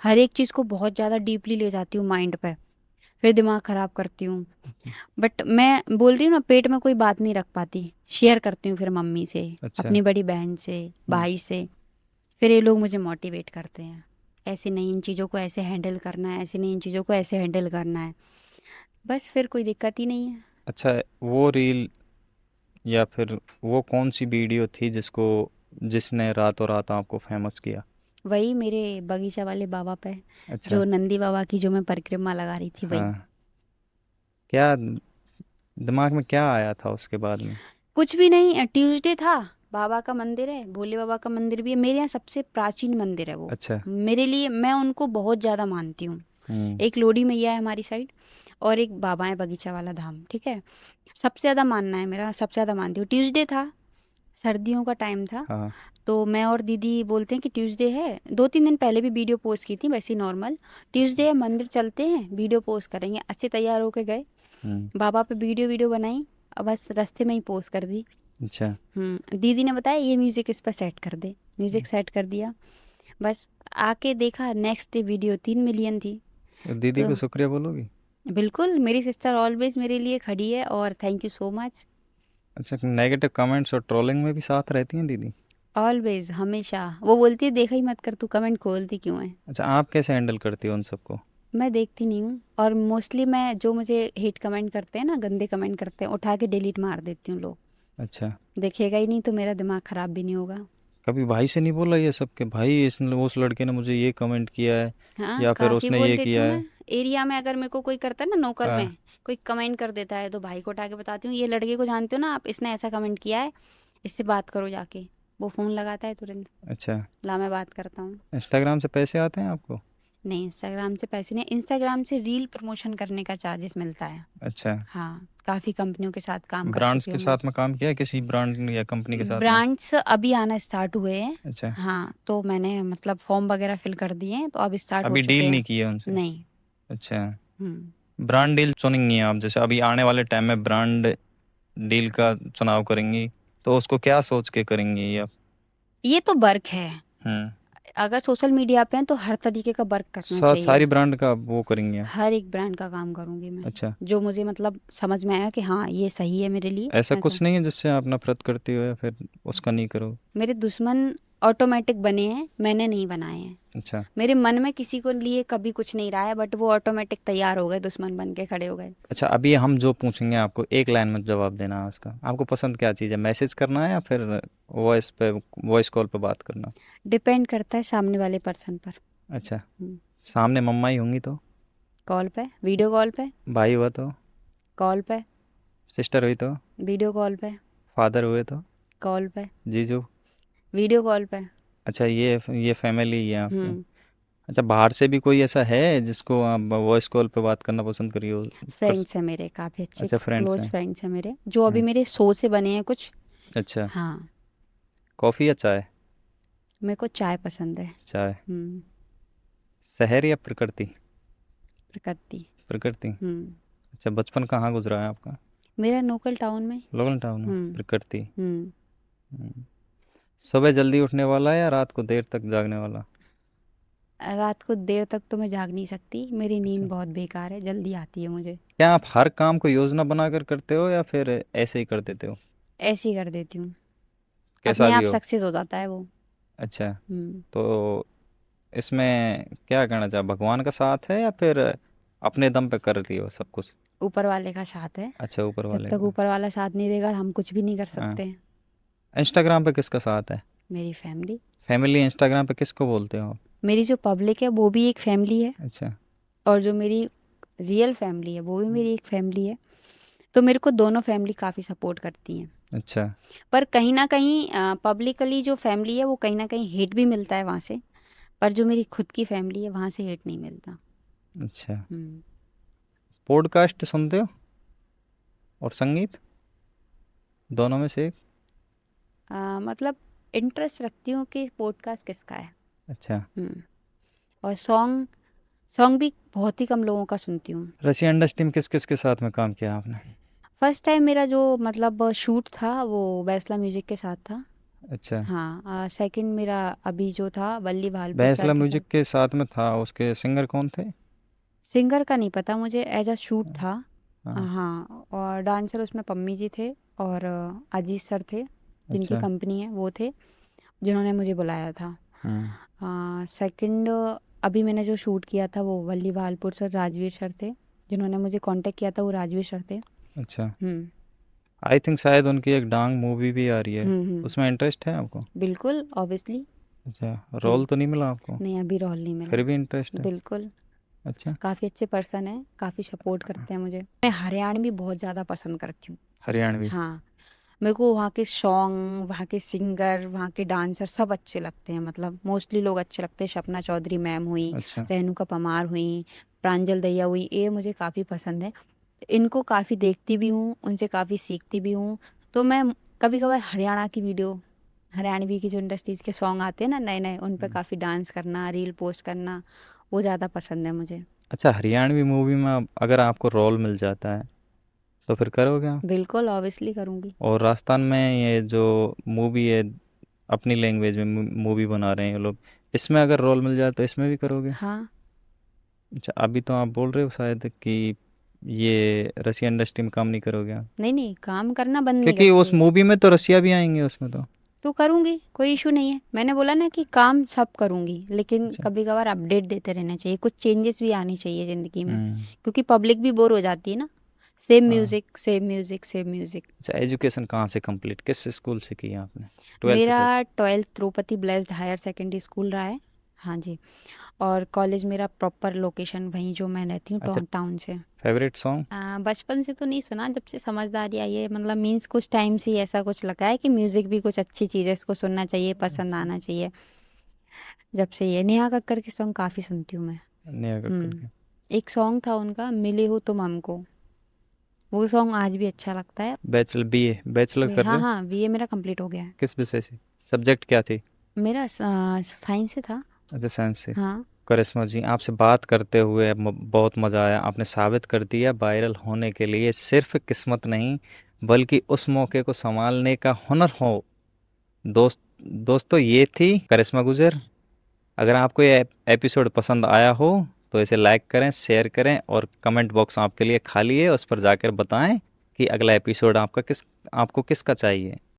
हर एक चीज़ को बहुत ज़्यादा डीपली ले जाती हूँ माइंड पे, फिर दिमाग खराब करती हूँ। बट मैं बोल रही हूँ ना, पेट में कोई बात नहीं रख पाती, शेयर करती हूँ फिर मम्मी से, अच्छा। अपनी बड़ी बहन से, हम्म। भाई से। फिर ये लोग मुझे मोटिवेट करते हैं, ऐसे नहीं, इन चीज़ों को ऐसे हैंडल करना है, ऐसे नहीं, इन चीज़ों को ऐसे हैंडल करना है। बस फिर कोई दिक्कत ही नहीं है। अच्छा, वो रील या फिर वो कौन सी वीडियो थी जिसने रातों रात आपको फेमस किया? वही मेरे बगीचा वाले बाबा पे, अच्छा। जो नंदी बाबा की जो मैं परिक्रमा लगा रही थी, वही। हाँ। क्या दिमाग में क्या आया था उसके बाद में? कुछ भी नहीं, ट्यूसडे था, बाबा का मंदिर है, भोले बाबा का मंदिर भी है, मेरे यहाँ सबसे प्राचीन मंदिर है वो। अच्छा। मेरे लिए, मैं उनको बहुत ज़्यादा मानती हूँ। हम्म। एक लोडी मैया है हमारी साइड, और एक बाबा है बगीचा वाला धाम, ठीक है। सबसे ज़्यादा मानना है मेरा, सबसे ज़्यादा मानती हूँ। ट्यूसडे था, सर्दियों का टाइम था। हाँ। तो मैं और दीदी बोलते हैं कि ट्यूसडे है, 2-3 दिन पहले भी वीडियो पोस्ट की थी वैसे नॉर्मल, ट्यूसडे है मंदिर चलते हैं, वीडियो पोस्ट करेंगे। अच्छे तैयार होके गए, हम्म। बाबा पे वीडियो वीडियो बनाई, और बस रास्ते में ही पोस्ट कर दी। अच्छा। दीदी ने बताया ये म्यूजिक इस पर सेट कर दे, म्यूजिक सेट कर दिया। बस आके देखा, नेक्स्ट डे वीडियो 3 मिलियन थी। तो दीदी तो को शुक्रिया बोलोगी? बिल्कुल, मेरी सिस्टर ऑलवेज मेरे लिए खड़ी है, और थैंक यू सो मच। अच्छा, नेगेटिव कमेंट्स और ट्रोलिंग में भी साथ रहती हैं दीदी? ऑलवेज, हमेशा। वो बोलती है देखा ही मत कर, तू कमेंट खोलती क्यों है। अच्छा, आप कैसे हैंडल करती हो उन सबको? मैं देखती नहीं हूँ, और मोस्टली मैं, जो मुझे हेट कमेंट करते हैं ना, गंदे कमेंट करते हैं, उठा के डिलीट मार देती हूँ। लोग अच्छा। देखेगा ही नहीं तो मेरा दिमाग खराब भी नहीं होगा। कभी भाई से नहीं बोला ये सब कि भाई इसने उस लड़के ने मुझे ये कमेंट किया है हाँ, या फिर काफ़ी उसने बोल ये देती किया हूँ है? मैं। एरिया में अगर मेरे को कोई करता है ना, लोकल हाँ। में कोई कमेंट कर देता है, तो भाई को उठा के बताती हूँ, ये लड़के को जानते हो ना आप, इसने ऐसा कमेंट किया है, इससे बात करो जाके। वो फ़ोन लगाता है तुरंत, अच्छा। ला मैं बात करता हूँ। इंस्टाग्राम से पैसे आते हैं आपको? नहीं, इंस्टाग्राम से पैसे नहीं, इंस्टाग्राम से रील प्रमोशन करने का चार्जेस मिलता है। अच्छा। हाँ, काफ़ी कंपनियों के साथ काम कर ब्रांड्स चुकी के हूँ मैं। साथ में काम किया है किसी ब्रांड या कंपनी के साथ में? ब्रांड्स अभी आना स्टार्ट हुए हैं। अच्छा। हाँ, तो मैंने मतलब फॉर्म वगैरह फिल कर दिए हैं, तो अब स्टार्ट हो अभी चुके डील नहीं हैं। की है उनसे? नहीं। अच्छा। हम्म। ब्रांड डील चुनेंगी आप, जैसे अभी आने वाले टाइम में ब्रांड डील का चुनाव करेंगी, तो उसको क्या सोच के करेंगी आप? ये तो वर्क है, हम्म। अगर सोशल मीडिया पे हैं तो हर तरीके का वर्क करना चाहिए। सारी ब्रांड का वो करेंगी आप? हर एक ब्रांड का काम करूंगी मैं, अच्छा। जो मुझे मतलब समझ में आया कि हाँ ये सही है मेरे लिए, ऐसा ऐसा। कुछ नहीं है जिससे आप नफरत करती हो या फिर उसका नहीं करो? मेरे दुश्मन ऑटोमेटिक बने हैं, मैंने नहीं बनाए हैं। अच्छा। मेरे मन में किसी को लिए कभी कुछ नहीं रहा है, बट वो ऑटोमेटिक तैयार हो गए, दुश्मन बन के खड़े हो गए। अच्छा, अभी हम जो पूछेंगे आपको एक लाइन में जवाब देना है उसका। आपको पसंद क्या चीज़ है, मैसेज करना है या फिर वॉइस कॉल पे बात करना? डिपेंड करता है सामने वाले पर्सन पर। अच्छा। हम्म, सामने मम्मा ही होंगी तो? कॉल पे, वीडियो कॉल पे। भाई हुआ तो? कॉल पे। सिस्टर हुई तो? वीडियो कॉल पे। फादर हुए तो? कॉल पे। जीजू? वीडियो कॉल पे। अच्छा, ये फैमिली ही है आपके? हम्म। अच्छा, बाहर से भी कोई ऐसा है जिसको आप वॉइस कॉल पे बात करना पसंद करिए हो? कर फ्रेंड्स हैं मेरे, काफ़ी अच्छे अच्छा, फ्रेंड्स क्लोज हैं। फ्रेंड्स हैं मेरे, जो अभी हम्म। मेरे शो से बने हैं कुछ। अच्छा। हाँ। कॉफ़ी या चाय? मेरे को चाय पसंद है। चाय। हम्म। शहर या प्रकृति? प्रकृति। प्रकृति। हम्म। अच्छा, बचपन कहाँ गुजरा है आपका? मेरा लोकल टाउन में। लोकल टाउन में, हम्म। प्रकृति। हम्म। हम्म। सुबह जल्दी उठने वाला या रात को देर तक जागने वाला? रात को देर तक तो मैं जाग नहीं सकती, मेरी अच्छा। नींद बहुत बेकार है, जल्दी आती है मुझे। क्या आप हर काम को योजना बनाकर करते हो या फिर ऐसे ही कर देते हो? ऐसे ही कर देती हूँ, कैसा अपने भी आप हो? सक्सेस हो जाता है वो। अच्छा। हम्म। तो इसमें क्या कहना चाहे, भगवान का साथ है या फिर अपने दम पे कर रही हो सब कुछ? ऊपर वाले का साथ है। अच्छा, ऊपर जब वाले तक का। ऊपर वाला साथ नहीं देगा हम कुछ भी नहीं कर हाँ। सकते। इंस्टाग्राम पे किसका साथ है? मेरी फैमिली। फैमिली इंस्टाग्राम पे किसको बोलते हो आप? मेरी जो पब्लिक है वो भी एक फैमिली है, अच्छा। और जो मेरी रियल फैमिली है वो भी मेरी एक फैमिली है। तो मेरे को दोनों फैमिली काफ़ी सपोर्ट करती हैं। अच्छा। पर कहीं ना कहीं पब्लिकली जो फैमिली है वो कहीं ना कहीं हेट भी मिलता है वहाँ से। पर जो मेरी खुद की फैमिली है वहाँ से हेट नहीं मिलता। अच्छा, हम्म। पॉडकास्ट सुनते हो और संगीत, दोनों में से एक? मतलब इंटरेस्ट रखती हूँ कि पॉडकास्ट किसका है। अच्छा। हम्म। और सॉन्ग सॉन्ग भी बहुत ही कम लोगों का सुनती हूँ। रशिया इंडस्ट्री में किस किस के साथ में काम किया आपने? फर्स्ट टाइम मेरा जो मतलब शूट था वो वैसला म्यूजिक के साथ था। अच्छा। हाँ, सेकंड मेरा अभी जो था वल्ली भालपुर सर बैसला के साथ। म्यूजिक के साथ में था, उसके सिंगर कौन थे? सिंगर का नहीं पता मुझे, एज अ शूट था। हाँ। हाँ, और डांसर उसमें पम्मी जी थे और अजीत सर थे, जिनकी अच्छा। कंपनी है वो थे, जिन्होंने मुझे बुलाया था। हम्म। सेकंड अभी मैंने जो शूट किया था वो वल्ली भालपुर सर राजवीर सर थे, जिन्होंने मुझे कांटेक्ट किया था वो राजवीर सर थे। अच्छा। हम्म। आई थिंक शायद उनकी एक डांग मूवी भी आ रही है, हम्म। उसमें इंटरेस्ट है आपको? बिल्कुल, ऑब्वियसली। अच्छा, रोल बिल तो नहीं मिला आपको? नहीं, अभी रोल नहीं फिर मिला। भी इंटरेस्ट है? बिल्कुल। अच्छा। काफ़ी अच्छे पर्सन है, काफ़ी सपोर्ट करते हैं मुझे। मैं हरियाणवी बहुत ज़्यादा पसंद करती हूँ। हरियाणवी? हाँ, मेरे को वहाँ के सॉन्ग, वहाँ के सिंगर, वहाँ के डांसर सब अच्छे लगते हैं। मतलब मोस्टली लोग अच्छे लगते हैं। सपना चौधरी मैम हुई, अच्छा। रेणुका पमार हुई, प्रांजल दहिया हुई, ये मुझे काफ़ी पसंद है। इनको काफ़ी देखती भी हूँ, उनसे काफ़ी सीखती भी हूँ। तो मैं कभी कभार हरियाणा की वीडियो, हरियाणवी की जो इंडस्ट्रीज के सॉन्ग आते हैं ना नए नए, उन पर हम्म। काफ़ी डांस करना, रील पोस्ट करना, वो ज़्यादा पसंद है मुझे। अच्छा, हरियाणवी मूवी में अगर आपको रोल मिल जाता है तो फिर करोगे आप? बिल्कुल, ऑब्वियसली करूँगी। और राजस्थान में ये जो मूवी है, अपनी लैंग्वेज में मूवी बना रहे हैं ये लोग, इसमें अगर रोल मिल जाए तो इसमें भी करोगे? हाँ। अच्छा, अभी तो आप बोल रहे हो शायद कि ये रशिया इंडस्ट्री में काम नहीं करोगे आप, नहीं नहीं, काम करना बंद नहीं क्योंकि उस करती। मूवी में तो रसिया भी आएंगे उसमें तो। तो करूँगी, कोई इशू नहीं है। मैंने बोला ना कि काम सब करूँगी, लेकिन अच्छा। कभी कभार अपडेट देते रहना चाहिए, कुछ चेंजेस भी आनी चाहिए ज़िंदगी में। हम्म। क्योंकि पब्लिक भी बोर हो जाती है ना, सेम हाँ। Music same music same music. अच्छा, एजुकेशन कहाँ से कंप्लीट, किस स्कूल से की आपने, ट्वेल्थ मेरा तक? 12th Draupadi blessed higher secondary school रहा है। हाँ जी। और कॉलेज मेरा प्रॉपर लोकेशन वहीं जो मैं रहती हूँ अच्छा, टाउन से। Favourite song? बचपन से तो नहीं सुना, जब से समझदारी आई है, मतलब मीन्स कुछ टाइम से ही ऐसा कुछ लगा है कि म्यूजिक भी कुछ अच्छी चीज़ है, इसको सुनना चाहिए, पसंद अच्छा। आना चाहिए। जब से ये नेहा कक्कर के सॉन्ग काफ़ी सुनती हूँ मैं। नेहा कक्कड़ हम्म। के? एक सॉन्ग था उनका, मिले हो तुम हमको, वो सॉन्ग आज भी अच्छा लगता है। बैचलर, बीए बैचलर कर हाँ रहे हो? हाँ, बीए मेरा कंप्लीट हो गया है। किस विषय से, सब्जेक्ट क्या थी? मेरा साइंस से था। अच्छा, साइंस से। हाँ। करिश्मा जी, आपसे बात करते हुए बहुत मज़ा आया। आपने साबित कर दिया वायरल होने के लिए सिर्फ किस्मत नहीं, बल्कि उस मौके को संभालने का हुनर हो। दोस्तों, ये थी करिश्मा गुजर। अगर आपको ये एपिसोड पसंद आया हो तो इसे लाइक करें, शेयर करें, और कमेंट बॉक्स आपके लिए खाली है, उस पर जाकर बताएं कि अगला एपिसोड आपको किसका चाहिए।